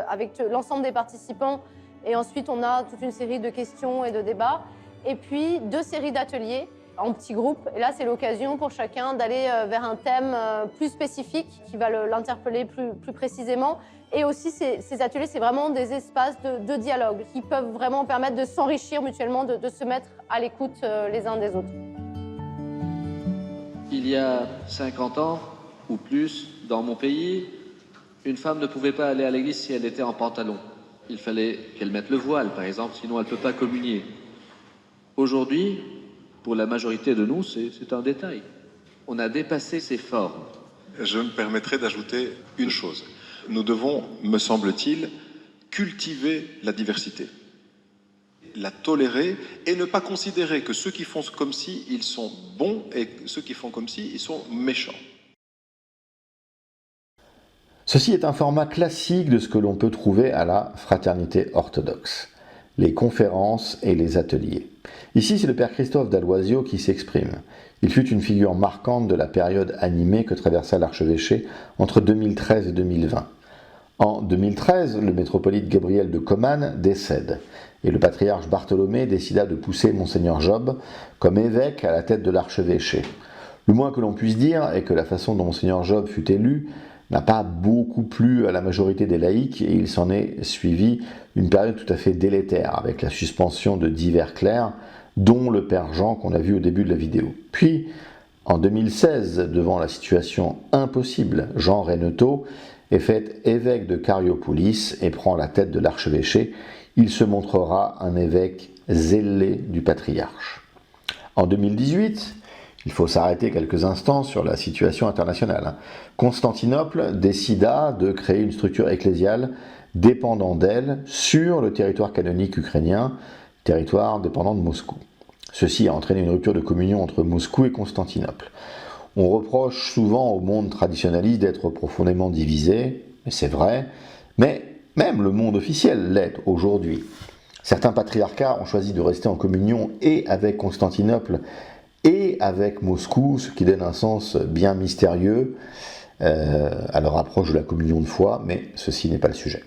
avec l'ensemble des participants, et ensuite on a toute une série de questions et de débats, et puis 2 séries d'ateliers en petits groupes. Et là, c'est l'occasion pour chacun d'aller vers un thème plus spécifique qui va l'interpeller plus précisément. Et aussi, ces ateliers, c'est vraiment des espaces de dialogue qui peuvent vraiment permettre de s'enrichir mutuellement, de se mettre à l'écoute les uns des autres. Il y a 50 ans ou plus, dans mon pays, une femme ne pouvait pas aller à l'église si elle était en pantalon. Il fallait qu'elle mette le voile, par exemple, sinon elle ne peut pas communier. Aujourd'hui, pour la majorité de nous, c'est un détail. On a dépassé ces formes. Je me permettrai d'ajouter une chose. Nous devons, me semble-t-il, cultiver la diversité, la tolérer et ne pas considérer que ceux qui font comme si ils sont bons et ceux qui font comme si ils sont méchants. Ceci est un format classique de ce que l'on peut trouver à la fraternité orthodoxe, les conférences et les ateliers. Ici, c'est le père Christophe Dalloisio qui s'exprime. Il fut une figure marquante de la période animée que traversa l'archevêché entre 2013 et 2020. En 2013, le métropolite Gabriel de Coman décède, et le patriarche Bartholomé décida de pousser Monseigneur Job comme évêque à la tête de l'archevêché. Le moins que l'on puisse dire est que la façon dont Monseigneur Job fut élu n'a pas beaucoup plu à la majorité des laïcs, et il s'en est suivi une période tout à fait délétère, avec la suspension de divers clercs, dont le père Jean qu'on a vu au début de la vidéo. Puis, en 2016, devant la situation impossible, Jean Reynetot est fait évêque de Cariopoulis et prend la tête de l'archevêché. Il se montrera un évêque zélé du patriarche. En 2018, il faut s'arrêter quelques instants sur la situation internationale. Constantinople décida de créer une structure ecclésiale dépendant d'elle sur le territoire canonique ukrainien, territoire dépendant de Moscou. Ceci a entraîné une rupture de communion entre Moscou et Constantinople. On reproche souvent au monde traditionnaliste d'être profondément divisé, et c'est vrai, mais même le monde officiel l'est aujourd'hui. Certains patriarcats ont choisi de rester en communion et avec Constantinople et avec Moscou, ce qui donne un sens bien mystérieux à leur approche de la communion de foi, mais ceci n'est pas le sujet.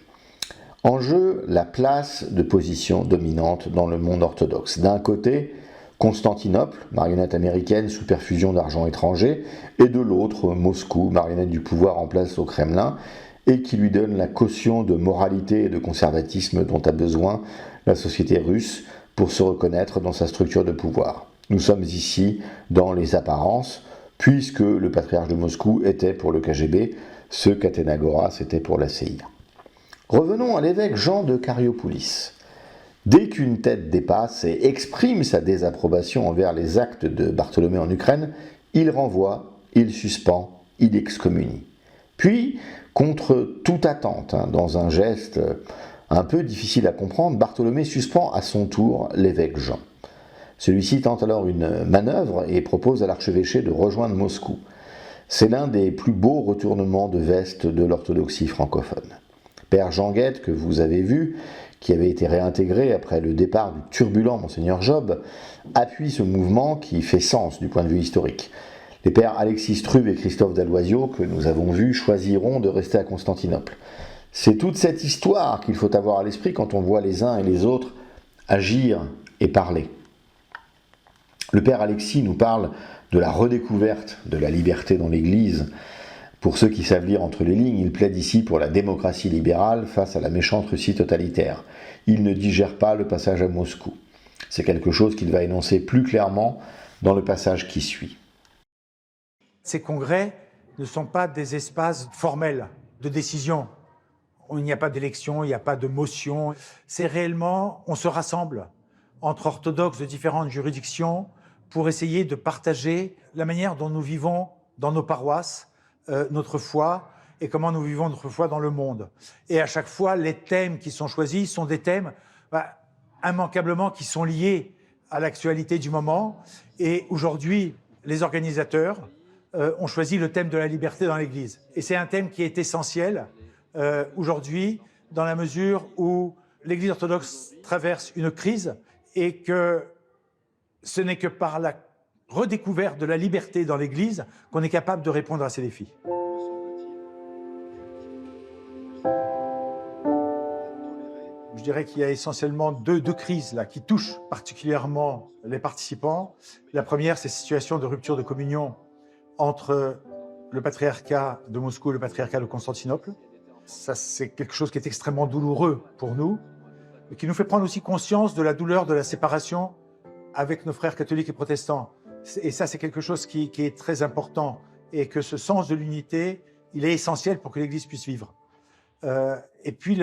En jeu, la place de position dominante dans le monde orthodoxe. D'un côté, Constantinople, marionnette américaine sous perfusion d'argent étranger, et de l'autre, Moscou, marionnette du pouvoir en place au Kremlin, et qui lui donne la caution de moralité et de conservatisme dont a besoin la société russe pour se reconnaître dans sa structure de pouvoir. Nous sommes ici dans les apparences, puisque le patriarche de Moscou était pour le KGB, ce qu'Athénagoras était pour la CIA. Revenons à l'évêque Jean de Cariopoulis. Dès qu'une tête dépasse et exprime sa désapprobation envers les actes de Bartholomé en Ukraine, il renvoie, il suspend, il excommunie. Puis, contre toute attente, dans un geste un peu difficile à comprendre, Bartholomé suspend à son tour l'évêque Jean. Celui-ci tente alors une manœuvre et propose à l'archevêché de rejoindre Moscou. C'est l'un des plus beaux retournements de veste de l'orthodoxie francophone. Père Jean Guette, que vous avez vu, qui avait été réintégré après le départ du turbulent Monseigneur Job, appuie ce mouvement qui fait sens du point de vue historique. Les pères Alexis Struve et Christophe Dalloisio, que nous avons vus, choisiront de rester à Constantinople. C'est toute cette histoire qu'il faut avoir à l'esprit quand on voit les uns et les autres agir et parler. Le père Alexis nous parle de la redécouverte de la liberté dans l'Église. Pour ceux qui savent lire entre les lignes, il plaide ici pour la démocratie libérale face à la méchante Russie totalitaire. Il ne digère pas le passage à Moscou. C'est quelque chose qu'il va énoncer plus clairement dans le passage qui suit. Ces congrès ne sont pas des espaces formels de décision. Il n'y a pas d'élection, il n'y a pas de motion. C'est réellement, on se rassemble entre orthodoxes de différentes juridictions pour essayer de partager la manière dont nous vivons dans nos paroisses, notre foi, et comment nous vivons notre foi dans le monde. Et à chaque fois, les thèmes qui sont choisis sont des thèmes immanquablement qui sont liés à l'actualité du moment. Et aujourd'hui, les organisateurs ont choisi le thème de la liberté dans l'Église. Et c'est un thème qui est essentiel aujourd'hui, dans la mesure où l'Église orthodoxe traverse une crise et que ce n'est que par la redécouverte de la liberté dans l'Église qu'on est capable de répondre à ces défis. Je dirais qu'il y a essentiellement deux crises là, qui touchent particulièrement les participants. La première, c'est cette situation de rupture de communion entre le patriarcat de Moscou et le patriarcat de Constantinople. Ça, c'est quelque chose qui est extrêmement douloureux pour nous, et qui nous fait prendre aussi conscience de la douleur de la séparation avec nos frères catholiques et protestants. Et ça, c'est quelque chose qui est très important, et que ce sens de l'unité, il est essentiel pour que l'Église puisse vivre. Et puis,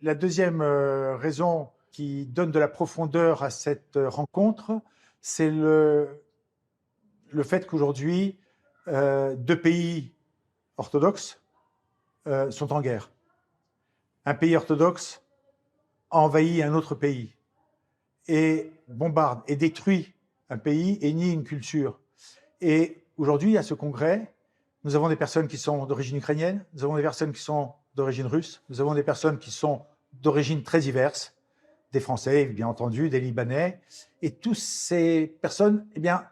la deuxième raison qui donne de la profondeur à cette rencontre, c'est le fait qu'aujourd'hui, deux pays orthodoxes sont en guerre. Un pays orthodoxe a envahi un autre pays et bombarde et détruit un pays et nie une culture. Et aujourd'hui, à ce congrès, nous avons des personnes qui sont d'origine ukrainienne, nous avons des personnes qui sont d'origine russe, nous avons des personnes qui sont d'origine très diverses, des Français, bien entendu, des Libanais, et toutes ces personnes, eh bien,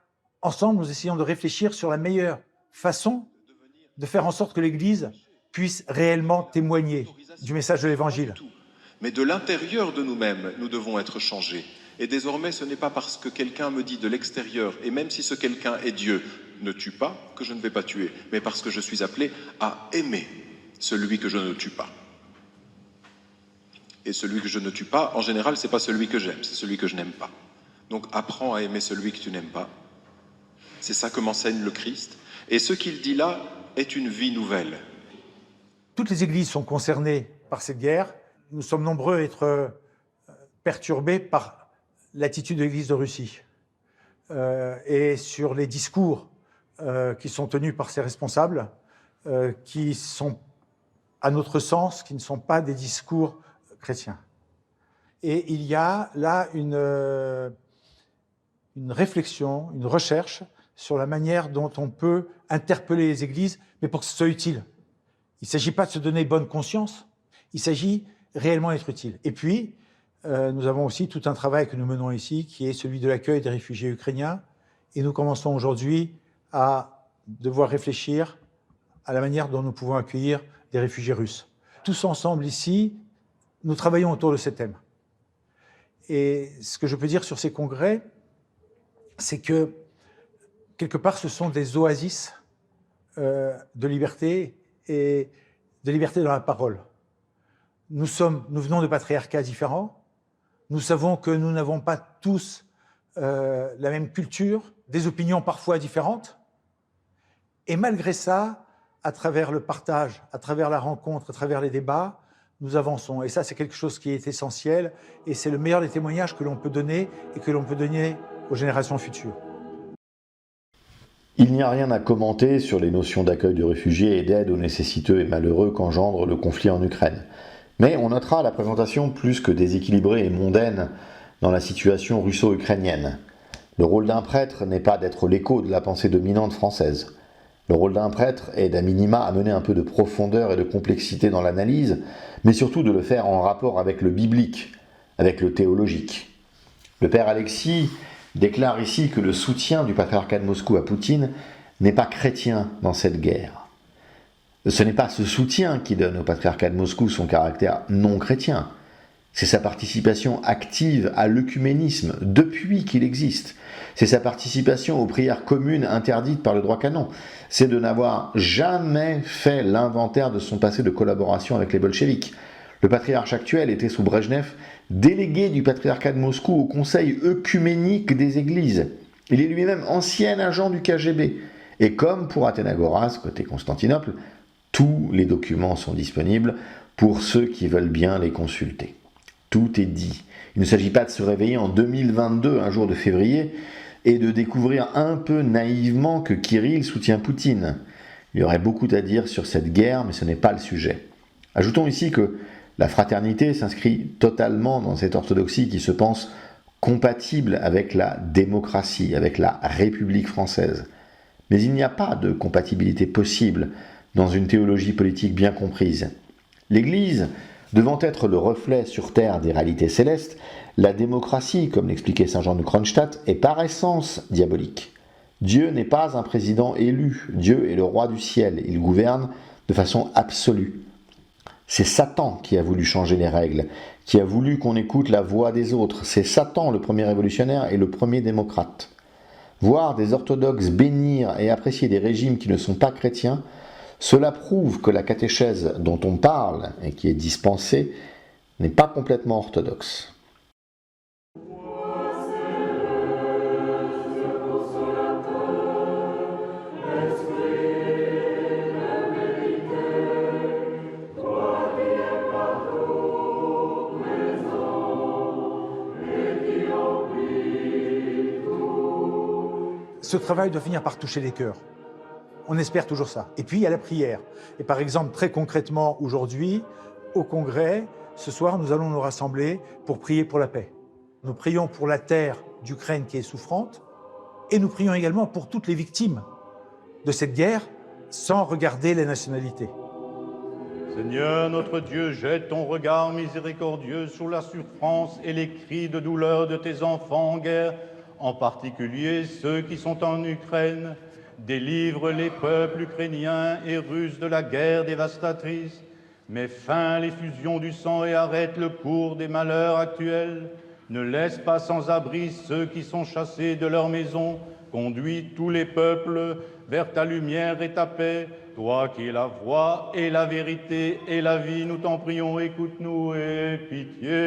ensemble, nous essayons de réfléchir sur la meilleure façon de faire en sorte que l'Église puisse réellement témoigner du message de l'Évangile. Mais de l'intérieur de nous-mêmes, nous devons être changés. Et désormais, ce n'est pas parce que quelqu'un me dit de l'extérieur, et même si ce quelqu'un est Dieu, ne tue pas, que je ne vais pas tuer, mais parce que je suis appelé à aimer celui que je ne tue pas. Et celui que je ne tue pas, en général, ce n'est pas celui que j'aime, c'est celui que je n'aime pas. Donc apprends à aimer celui que tu n'aimes pas. C'est ça que m'enseigne le Christ. Et ce qu'il dit là est une vie nouvelle. Toutes les églises sont concernées par cette guerre. Nous sommes nombreux à être perturbés par l'attitude de l'Église de Russie et sur les discours qui sont tenus par ses responsables, qui sont, à notre sens, qui ne sont pas des discours chrétiens. Et il y a là une réflexion, une recherche sur la manière dont on peut interpeller les églises, mais pour que ce soit utile. Il ne s'agit pas de se donner bonne conscience, il s'agit réellement d'être utile. Et puis, nous avons aussi tout un travail que nous menons ici, qui est celui de l'accueil des réfugiés ukrainiens, et nous commençons aujourd'hui à devoir réfléchir à la manière dont nous pouvons accueillir des réfugiés russes. Tous ensemble ici, nous travaillons autour de ces thèmes. Et ce que je peux dire sur ces congrès, c'est que, quelque part, ce sont des oasis de liberté et de liberté dans la parole. Nous venons de patriarcats différents, nous savons que nous n'avons pas tous la même culture, des opinions parfois différentes, et malgré ça, à travers le partage, à travers la rencontre, à travers les débats, nous avançons. Et ça, c'est quelque chose qui est essentiel, et c'est le meilleur des témoignages que l'on peut donner et que l'on peut donner aux générations futures. Il n'y a rien à commenter sur les notions d'accueil de réfugiés et d'aide aux nécessiteux et malheureux qu'engendre le conflit en Ukraine. Mais on notera la présentation plus que déséquilibrée et mondaine dans la situation russo-ukrainienne. Le rôle d'un prêtre n'est pas d'être l'écho de la pensée dominante française. Le rôle d'un prêtre est d'à minima amener un peu de profondeur et de complexité dans l'analyse, mais surtout de le faire en rapport avec le biblique, avec le théologique. Le père Alexis déclare ici que le soutien du patriarcat de Moscou à Poutine n'est pas chrétien dans cette guerre. Ce n'est pas ce soutien qui donne au patriarcat de Moscou son caractère non chrétien. C'est sa participation active à l'œcuménisme depuis qu'il existe. C'est sa participation aux prières communes interdites par le droit canon. C'est de n'avoir jamais fait l'inventaire de son passé de collaboration avec les bolcheviks. Le patriarche actuel était sous Brejnev délégué du patriarcat de Moscou au Conseil œcuménique des Églises. Il est lui-même ancien agent du KGB. Et comme pour Athénagoras, côté Constantinople, tous les documents sont disponibles pour ceux qui veulent bien les consulter. Tout est dit. Il ne s'agit pas de se réveiller en 2022, un jour de février, et de découvrir un peu naïvement que Kirill soutient Poutine. Il y aurait beaucoup à dire sur cette guerre, mais ce n'est pas le sujet. Ajoutons ici que la fraternité s'inscrit totalement dans cette orthodoxie qui se pense compatible avec la démocratie, avec la République française. Mais il n'y a pas de compatibilité possible dans une théologie politique bien comprise. L'Église, devant être le reflet sur terre des réalités célestes, la démocratie, comme l'expliquait saint Jean de Kronstadt, est par essence diabolique. Dieu n'est pas un président élu, Dieu est le roi du ciel, il gouverne de façon absolue. C'est Satan qui a voulu changer les règles, qui a voulu qu'on écoute la voix des autres. C'est Satan le premier révolutionnaire et le premier démocrate. Voir des orthodoxes bénir et apprécier des régimes qui ne sont pas chrétiens, cela prouve que la catéchèse dont on parle et qui est dispensée n'est pas complètement orthodoxe. Ce travail doit finir par toucher les cœurs. On espère toujours ça. Et puis, il y a la prière. Et par exemple, très concrètement, aujourd'hui, au Congrès, ce soir, nous allons nous rassembler pour prier pour la paix. Nous prions pour la terre d'Ukraine qui est souffrante et nous prions également pour toutes les victimes de cette guerre sans regarder les nationalités. Seigneur notre Dieu, jette ton regard miséricordieux sur la souffrance et les cris de douleur de tes enfants en guerre, en particulier ceux qui sont en Ukraine. Délivre les peuples ukrainiens et russes de la guerre dévastatrice. Mets fin à l'effusion du sang et arrête le cours des malheurs actuels. Ne laisse pas sans abri ceux qui sont chassés de leur maison. Conduis tous les peuples vers ta lumière et ta paix. Toi qui es la voie et la vérité et la vie, nous t'en prions, écoute-nous et pitié.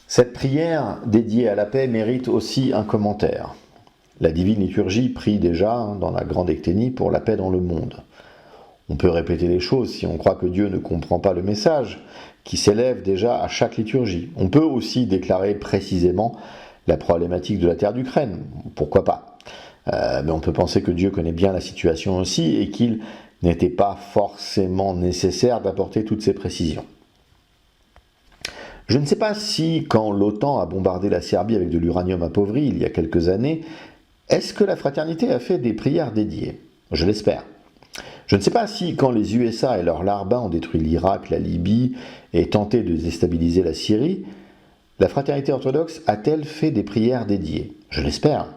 Cette prière dédiée à la paix mérite aussi un commentaire. La divine liturgie prie déjà dans la grande ecténie pour la paix dans le monde. On peut répéter les choses si on croit que Dieu ne comprend pas le message qui s'élève déjà à chaque liturgie. On peut aussi déclarer précisément la problématique de la terre d'Ukraine. Pourquoi pas ? Mais on peut penser que Dieu connaît bien la situation aussi et qu'il n'était pas forcément nécessaire d'apporter toutes ces précisions. Je ne sais pas si, quand l'OTAN a bombardé la Serbie avec de l'uranium appauvri il y a quelques années, est-ce que la fraternité a fait des prières dédiées ? Je l'espère. Je ne sais pas si, quand les USA et leurs larbins ont détruit l'Irak, la Libye et tenté de déstabiliser la Syrie, la fraternité orthodoxe a-t-elle fait des prières dédiées ? Je l'espère.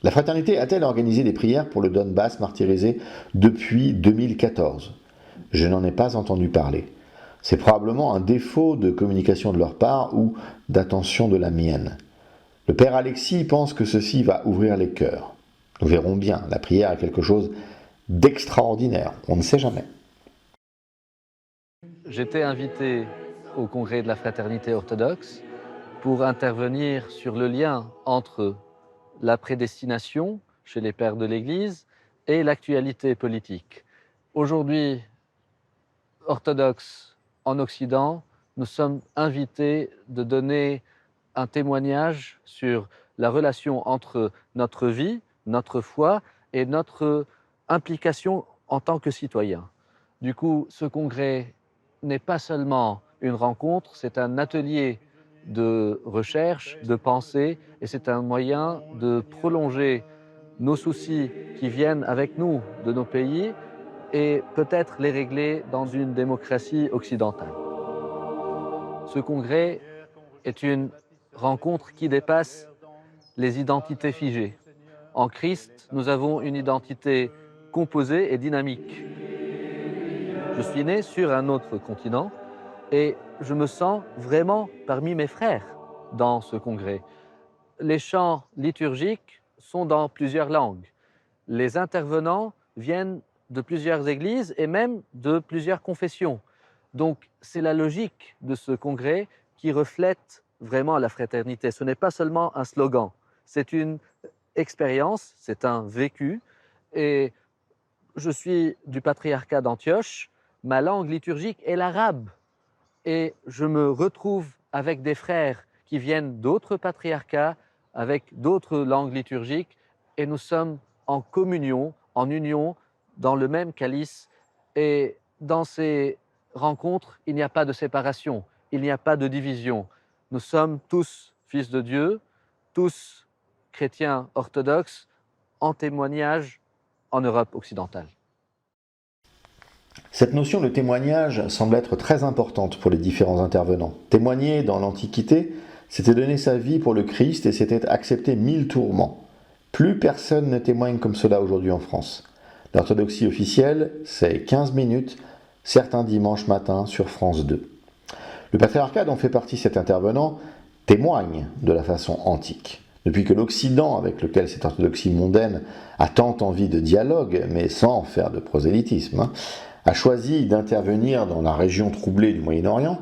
La fraternité a-t-elle organisé des prières pour le Donbass martyrisé depuis 2014 ? Je n'en ai pas entendu parler. C'est probablement un défaut de communication de leur part ou d'attention de la mienne. Le père Alexis pense que ceci va ouvrir les cœurs. Nous verrons bien, la prière est quelque chose d'extraordinaire, on ne sait jamais. J'étais invité au congrès de la fraternité orthodoxe pour intervenir sur le lien entre la prédestination chez les pères de l'Église et l'actualité politique. Aujourd'hui, orthodoxes en Occident, nous sommes invités de donner un témoignage sur la relation entre notre vie, notre foi et notre implication en tant que citoyen. Du coup, ce congrès n'est pas seulement une rencontre, c'est un atelier de recherche, de pensée, et c'est un moyen de prolonger nos soucis qui viennent avec nous de nos pays et peut-être les régler dans une démocratie occidentale. Ce congrès est une rencontre qui dépasse les identités figées. En Christ, nous avons une identité composée et dynamique. Je suis né sur un autre continent et je me sens vraiment parmi mes frères dans ce congrès. Les chants liturgiques sont dans plusieurs langues. Les intervenants viennent de plusieurs églises et même de plusieurs confessions. Donc c'est la logique de ce congrès qui reflète vraiment la fraternité. Ce n'est pas seulement un slogan, c'est une expérience, c'est un vécu. Et je suis du patriarcat d'Antioche, ma langue liturgique est l'arabe. Et je me retrouve avec des frères qui viennent d'autres patriarcats, avec d'autres langues liturgiques, et nous sommes en communion, en union, dans le même calice. Et dans ces rencontres, il n'y a pas de séparation, il n'y a pas de division. Nous sommes tous fils de Dieu, tous chrétiens orthodoxes, en témoignage en Europe occidentale. Cette notion de témoignage semble être très importante pour les différents intervenants. Témoigner dans l'Antiquité, c'était donner sa vie pour le Christ et c'était accepter 1000 tourments. Plus personne ne témoigne comme cela aujourd'hui en France. L'orthodoxie officielle, c'est 15 minutes, certains dimanches matins sur France 2. Le patriarcat dont fait partie cet intervenant témoigne de la façon antique. Depuis que l'Occident, avec lequel cette orthodoxie mondaine a tant envie de dialogue, mais sans faire de prosélytisme, a choisi d'intervenir dans la région troublée du Moyen-Orient,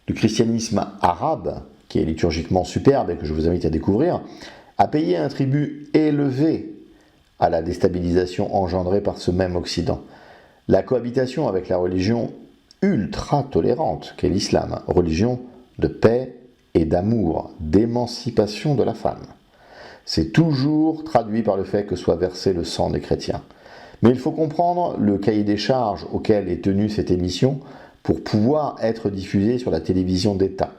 le christianisme arabe, qui est liturgiquement superbe et que je vous invite à découvrir, a payé un tribut élevé à la déstabilisation engendrée par ce même Occident. La cohabitation avec la religion ultra tolérante qu'est l'islam, religion de paix et d'amour, d'émancipation de la femme. C'est toujours traduit par le fait que soit versé le sang des chrétiens. Mais il faut comprendre le cahier des charges auquel est tenue cette émission pour pouvoir être diffusée sur la télévision d'État.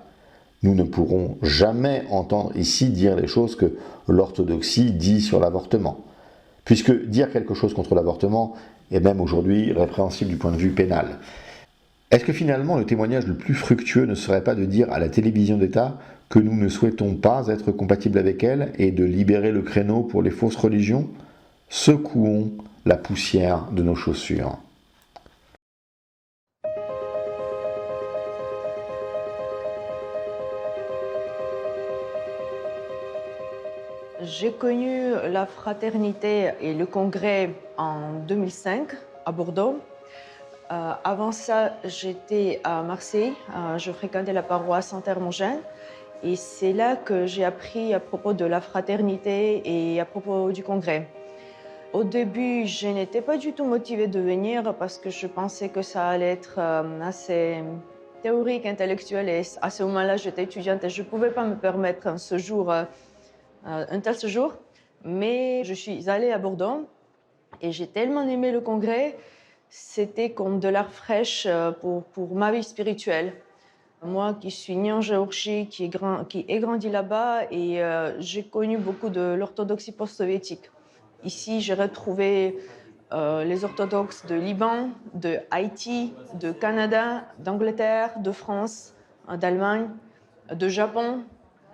Nous ne pourrons jamais entendre ici dire les choses que l'orthodoxie dit sur l'avortement, puisque dire quelque chose contre l'avortement est même aujourd'hui répréhensible du point de vue pénal. Est-ce que finalement le témoignage le plus fructueux ne serait pas de dire à la télévision d'État que nous ne souhaitons pas être compatibles avec elle et de libérer le créneau pour les fausses religions ? Secouons la poussière de nos chaussures. J'ai connu la fraternité et le congrès en 2005 à Bordeaux. Avant ça, j'étais à Marseille. Je fréquentais la paroisse Saint-Hermogène. Et c'est là que j'ai appris à propos de la fraternité et à propos du congrès. Au début, je n'étais pas du tout motivée de venir parce que je pensais que ça allait être assez théorique, intellectuel. Et à ce moment-là, j'étais étudiante et je ne pouvais pas me permettre un tel séjour. Mais je suis allée à Bordeaux et j'ai tellement aimé le congrès. C'était comme de l'air fraîche pour ma vie spirituelle. Moi qui suis née en Géorgie, qui ai grandi là-bas et j'ai connu beaucoup de l'orthodoxie post-soviétique. Ici, j'ai retrouvé les orthodoxes de Liban, de Haïti, de Canada, d'Angleterre, de France, d'Allemagne, de Japon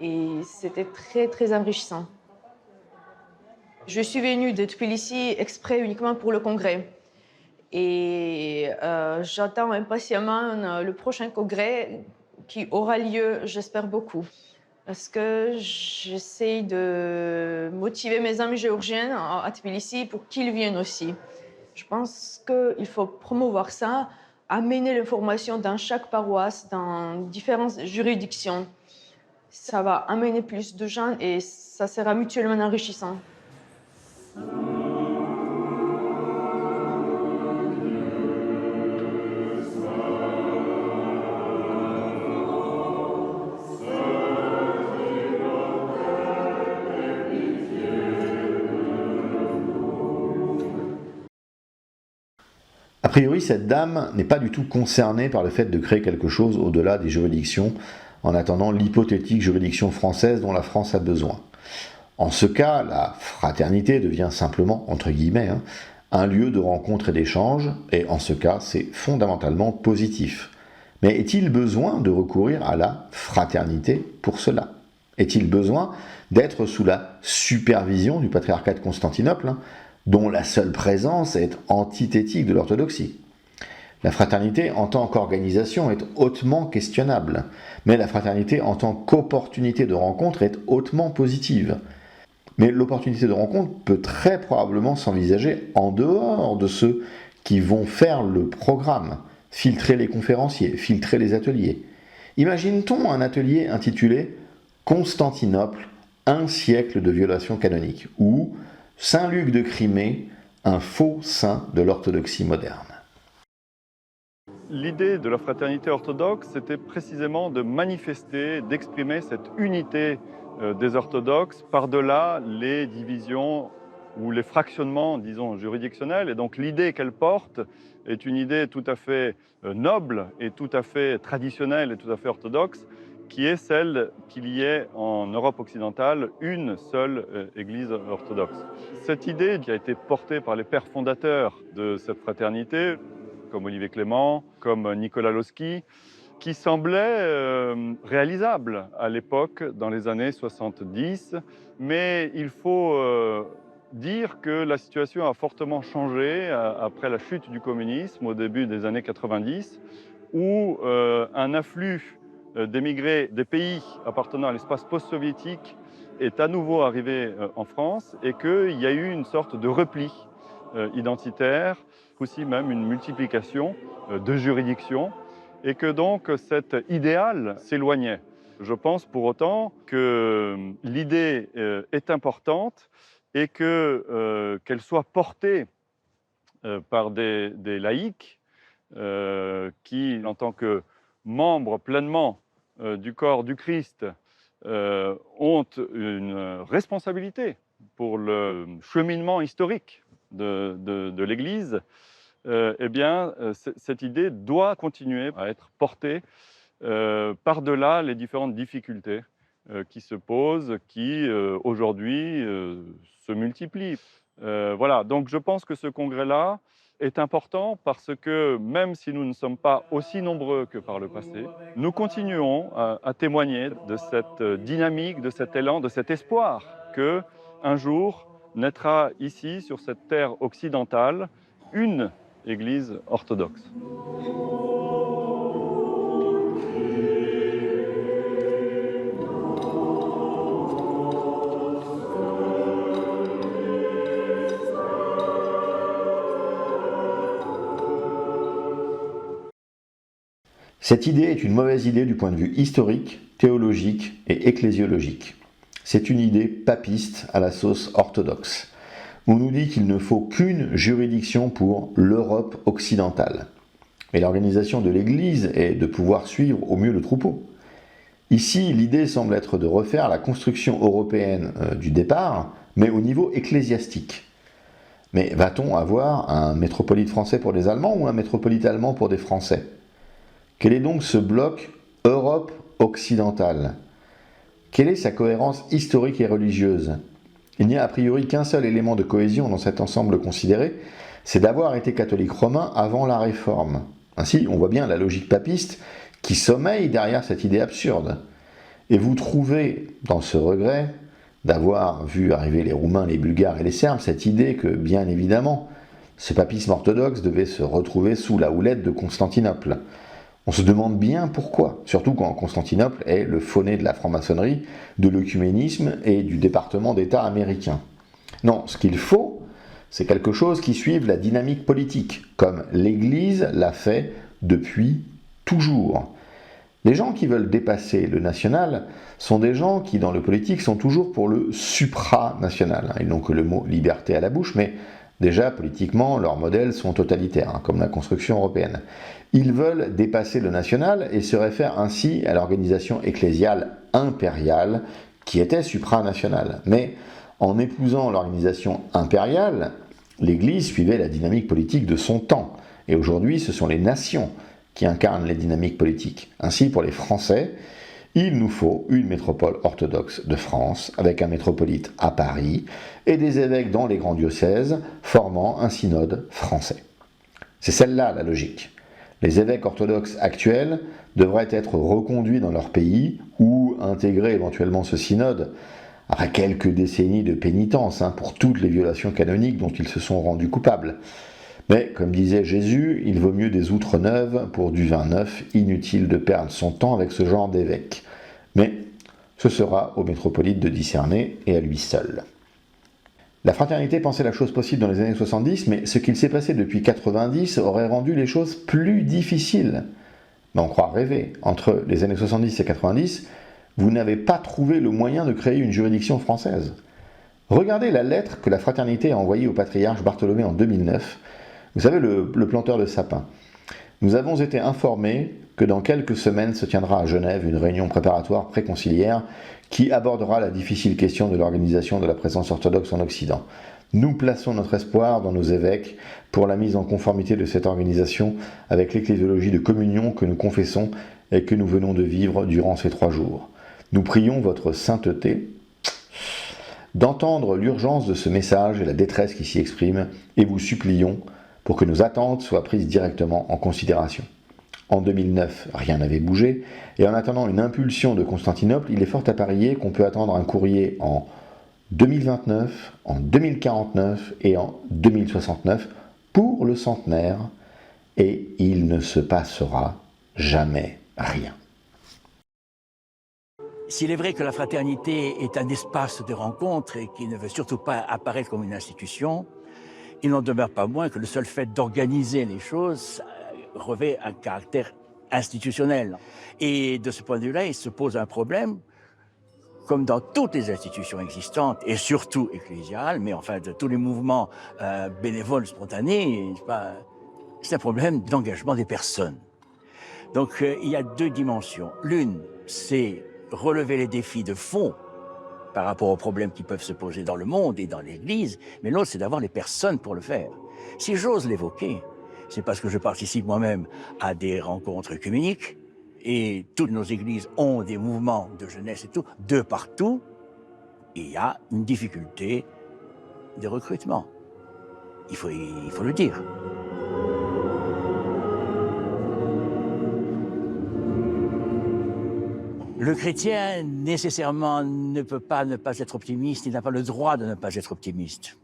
et c'était très, très enrichissant. Je suis venue de Tbilissi exprès uniquement pour le congrès. Et j'attends impatiemment le prochain congrès qui aura lieu, j'espère beaucoup. Parce que j'essaie de motiver mes amis géorgiens à Tbilissi pour qu'ils viennent aussi. Je pense qu'il faut promouvoir ça, amener l'information dans chaque paroisse, dans différentes juridictions. Ça va amener plus de gens et ça sera mutuellement enrichissant. A priori, cette dame n'est pas du tout concernée par le fait de créer quelque chose au-delà des juridictions, en attendant l'hypothétique juridiction française dont la France a besoin. En ce cas, la fraternité devient simplement, entre guillemets, un lieu de rencontre et d'échange, et en ce cas, c'est fondamentalement positif. Mais est-il besoin de recourir à la fraternité pour cela ? Est-il besoin d'être sous la supervision du patriarcat de Constantinople, dont la seule présence est antithétique de l'orthodoxie ? La fraternité en tant qu'organisation est hautement questionnable, mais la fraternité en tant qu'opportunité de rencontre est hautement positive. Mais l'opportunité de rencontre peut très probablement s'envisager en dehors de ceux qui vont faire le programme, filtrer les conférenciers, filtrer les ateliers. Imagine-t-on un atelier intitulé « Constantinople, un siècle de violations canoniques » ou « Saint-Luc de Crimée, un faux saint de l'orthodoxie moderne ». L'idée de la fraternité orthodoxe, c'était précisément de manifester, d'exprimer cette unité des orthodoxes par-delà les divisions ou les fractionnements, disons, juridictionnels. Et donc l'idée qu'elle porte est une idée tout à fait noble et tout à fait traditionnelle et tout à fait orthodoxe, qui est celle qu'il y ait en Europe occidentale une seule Église orthodoxe. Cette idée qui a été portée par les pères fondateurs de cette fraternité, comme Olivier Clément, comme Nicolas Lossky, qui semblait réalisable à l'époque, dans les années 70. Mais il faut dire que la situation a fortement changé après la chute du communisme au début des années 90, où un afflux d'émigrés des pays appartenant à l'espace post-soviétique est à nouveau arrivé en France et qu'il y a eu une sorte de repli identitaire, aussi même une multiplication de juridictions, et que donc cet idéal s'éloignait. Je pense pour autant que l'idée est importante et qu'elle soit portée par des laïcs qui, en tant que membres pleinement du corps du Christ, ont une responsabilité pour le cheminement historique de l'Église. Eh bien, cette idée doit continuer à être portée par-delà les différentes difficultés qui se posent, qui aujourd'hui se multiplient. Voilà, donc je pense que ce congrès-là est important parce que même si nous ne sommes pas aussi nombreux que par le passé, nous continuons à témoigner de cette dynamique, de cet élan, de cet espoir que un jour naîtra ici, sur cette terre occidentale, une Église orthodoxe. Cette idée est une mauvaise idée du point de vue historique, théologique et ecclésiologique. C'est une idée papiste à la sauce orthodoxe. On nous dit qu'il ne faut qu'une juridiction pour l'Europe occidentale. Mais l'organisation de l'Église est de pouvoir suivre au mieux le troupeau. Ici, l'idée semble être de refaire la construction européenne du départ, mais au niveau ecclésiastique. Mais va-t-on avoir un métropolite français pour les Allemands ou un métropolite allemand pour des Français ? Quel est donc ce bloc Europe occidentale ? Quelle est sa cohérence historique et religieuse ? Il n'y a a priori qu'un seul élément de cohésion dans cet ensemble considéré, c'est d'avoir été catholique romain avant la Réforme. Ainsi, on voit bien la logique papiste qui sommeille derrière cette idée absurde. Et vous trouvez, dans ce regret, d'avoir vu arriver les Roumains, les Bulgares et les Serbes, cette idée que, bien évidemment, ce papisme orthodoxe devait se retrouver sous la houlette de Constantinople. On se demande bien pourquoi, surtout quand Constantinople est le fauné de la franc-maçonnerie, de l'œcuménisme et du département d'État américain. Non, ce qu'il faut, c'est quelque chose qui suive la dynamique politique, comme l'Église l'a fait depuis toujours. Les gens qui veulent dépasser le national sont des gens qui, dans le politique, sont toujours pour le supranational. Ils n'ont que le mot liberté à la bouche, mais déjà, politiquement, leurs modèles sont totalitaires, comme la construction européenne. Ils veulent dépasser le national et se réfèrent ainsi à l'organisation ecclésiale impériale qui était supranationale. Mais en épousant l'organisation impériale, l'Église suivait la dynamique politique de son temps. Et aujourd'hui, ce sont les nations qui incarnent les dynamiques politiques. Ainsi, pour les Français, il nous faut une métropole orthodoxe de France, avec un métropolite à Paris, et des évêques dans les grands diocèses, formant un synode français. C'est celle-là la logique. Les évêques orthodoxes actuels devraient être reconduits dans leur pays, ou intégrer éventuellement ce synode, après quelques décennies de pénitence pour toutes les violations canoniques dont ils se sont rendus coupables. Mais, comme disait Jésus, il vaut mieux des outres neuves pour du vin neuf, inutile de perdre son temps avec ce genre d'évêque. Mais ce sera au métropolite de discerner et à lui seul. La fraternité pensait la chose possible dans les années 70, mais ce qu'il s'est passé depuis 90 aurait rendu les choses plus difficiles. Mais on croit rêver. Entre les années 70 et 90, vous n'avez pas trouvé le moyen de créer une juridiction française. Regardez la lettre que la fraternité a envoyée au patriarche Bartholomé en 2009. Vous savez, le planteur de sapins. Nous avons été informés que dans quelques semaines se tiendra à Genève une réunion préparatoire préconciliaire qui abordera la difficile question de l'organisation de la présence orthodoxe en Occident. Nous plaçons notre espoir dans nos évêques pour la mise en conformité de cette organisation avec l'ecclésiologie de communion que nous confessons et que nous venons de vivre durant ces 3 jours. Nous prions votre sainteté d'entendre l'urgence de ce message et la détresse qui s'y exprime, et vous supplions pour que nos attentes soient prises directement en considération. En 2009, rien n'avait bougé, et en attendant une impulsion de Constantinople, il est fort à parier qu'on peut attendre un courrier en 2029, en 2049 et en 2069 pour le centenaire, et il ne se passera jamais rien. S'il est vrai que la fraternité est un espace de rencontre et qui ne veut surtout pas apparaître comme une institution, il n'en demeure pas moins que le seul fait d'organiser les choses revêt un caractère institutionnel. Et de ce point de vue-là, il se pose un problème, comme dans toutes les institutions existantes, et surtout ecclésiales, mais enfin de tous les mouvements bénévoles, spontanés, c'est un problème d'engagement des personnes. Donc il y a 2 dimensions. L'une, c'est relever les défis de fond par rapport aux problèmes qui peuvent se poser dans le monde et dans l'Église, mais l'autre, c'est d'avoir les personnes pour le faire. Si j'ose l'évoquer, c'est parce que je participe moi-même à des rencontres œcuméniques, et toutes nos églises ont des mouvements de jeunesse et tout, de partout, il y a une difficulté de recrutement. Il faut le dire. Le chrétien, nécessairement, ne peut pas ne pas être optimiste, il n'a pas le droit de ne pas être optimiste.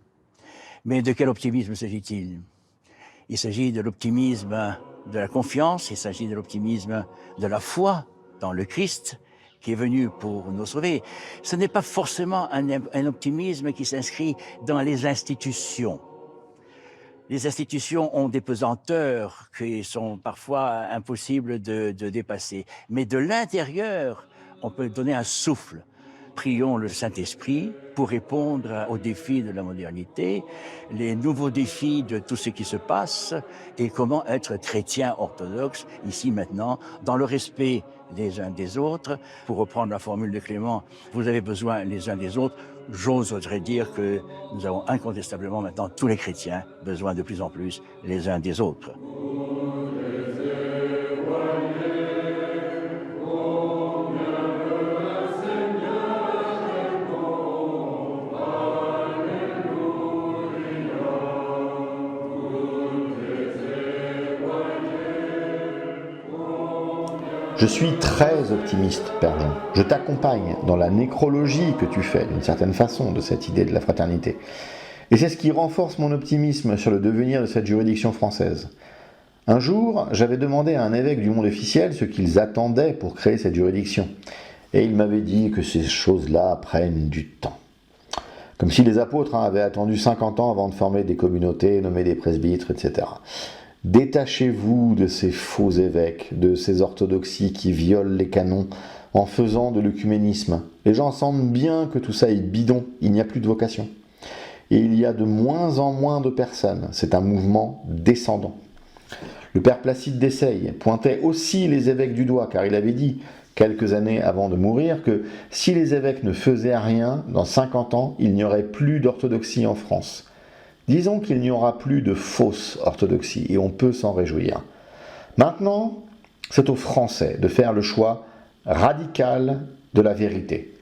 Mais de quel optimisme s'agit-il? Il s'agit de l'optimisme de la confiance, il s'agit de l'optimisme de la foi dans le Christ qui est venu pour nous sauver. Ce n'est pas forcément un optimisme qui s'inscrit dans les institutions. Les institutions ont des pesanteurs qui sont parfois impossibles de dépasser. Mais de l'intérieur, on peut donner un souffle. Prions le Saint-Esprit pour répondre aux défis de la modernité, les nouveaux défis de tout ce qui se passe et comment être chrétien orthodoxe ici maintenant, dans le respect des uns des autres. Pour reprendre la formule de Clément, vous avez besoin les uns des autres. J'oserais dire que nous avons incontestablement maintenant, tous les chrétiens, besoin de plus en plus les uns des autres. Je suis très optimiste, Père Jean. Je t'accompagne dans la nécrologie que tu fais, d'une certaine façon, de cette idée de la fraternité. Et c'est ce qui renforce mon optimisme sur le devenir de cette juridiction française. Un jour, j'avais demandé à un évêque du monde officiel ce qu'ils attendaient pour créer cette juridiction. Et il m'avait dit que ces choses-là prennent du temps. Comme si les apôtres avaient attendu 50 ans avant de former des communautés, nommer des presbytres, etc. Détachez-vous de ces faux évêques, de ces orthodoxies qui violent les canons en faisant de l'œcuménisme. Les gens sentent bien que tout ça est bidon, il n'y a plus de vocation. Et il y a de moins en moins de personnes, c'est un mouvement descendant. Le père Placide d'Essaye pointait aussi les évêques du doigt, car il avait dit, quelques années avant de mourir, que si les évêques ne faisaient rien, dans 50 ans, il n'y aurait plus d'orthodoxie en France. Disons qu'il n'y aura plus de fausse orthodoxie, et on peut s'en réjouir. Maintenant, c'est aux Français de faire le choix radical de la vérité.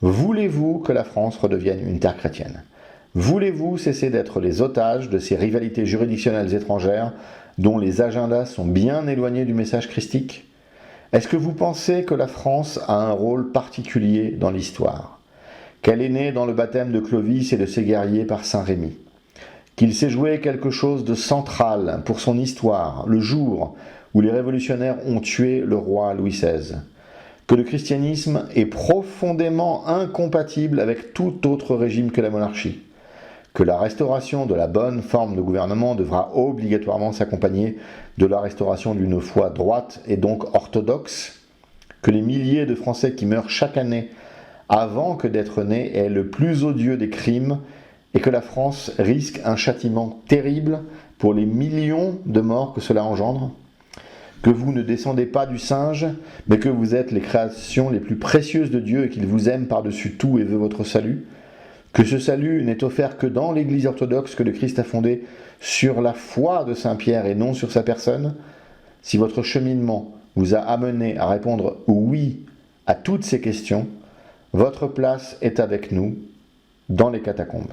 Voulez-vous que la France redevienne une terre chrétienne? Voulez-vous cesser d'être les otages de ces rivalités juridictionnelles étrangères dont les agendas sont bien éloignés du message christique? Est-ce que vous pensez que la France a un rôle particulier dans l'histoire? Qu'elle est née dans le baptême de Clovis et de ses guerriers par Saint Rémy? Qu'il s'est joué quelque chose de central pour son histoire, le jour où les révolutionnaires ont tué le roi Louis XVI? Que le christianisme est profondément incompatible avec tout autre régime que la monarchie? que la restauration de la bonne forme de gouvernement devra obligatoirement s'accompagner de la restauration d'une foi droite et donc orthodoxe, que les milliers de Français qui meurent chaque année avant que d'être nés est le plus odieux des crimes et que la France risque un châtiment terrible pour les millions de morts que cela engendre, que vous ne descendez pas du singe, mais que vous êtes les créations les plus précieuses de Dieu et qu'il vous aime par-dessus tout et veut votre salut, que ce salut n'est offert que dans l'Église orthodoxe que le Christ a fondée sur la foi de Saint Pierre et non sur sa personne. Si votre cheminement vous a amené à répondre oui à toutes ces questions, votre place est avec nous dans les catacombes.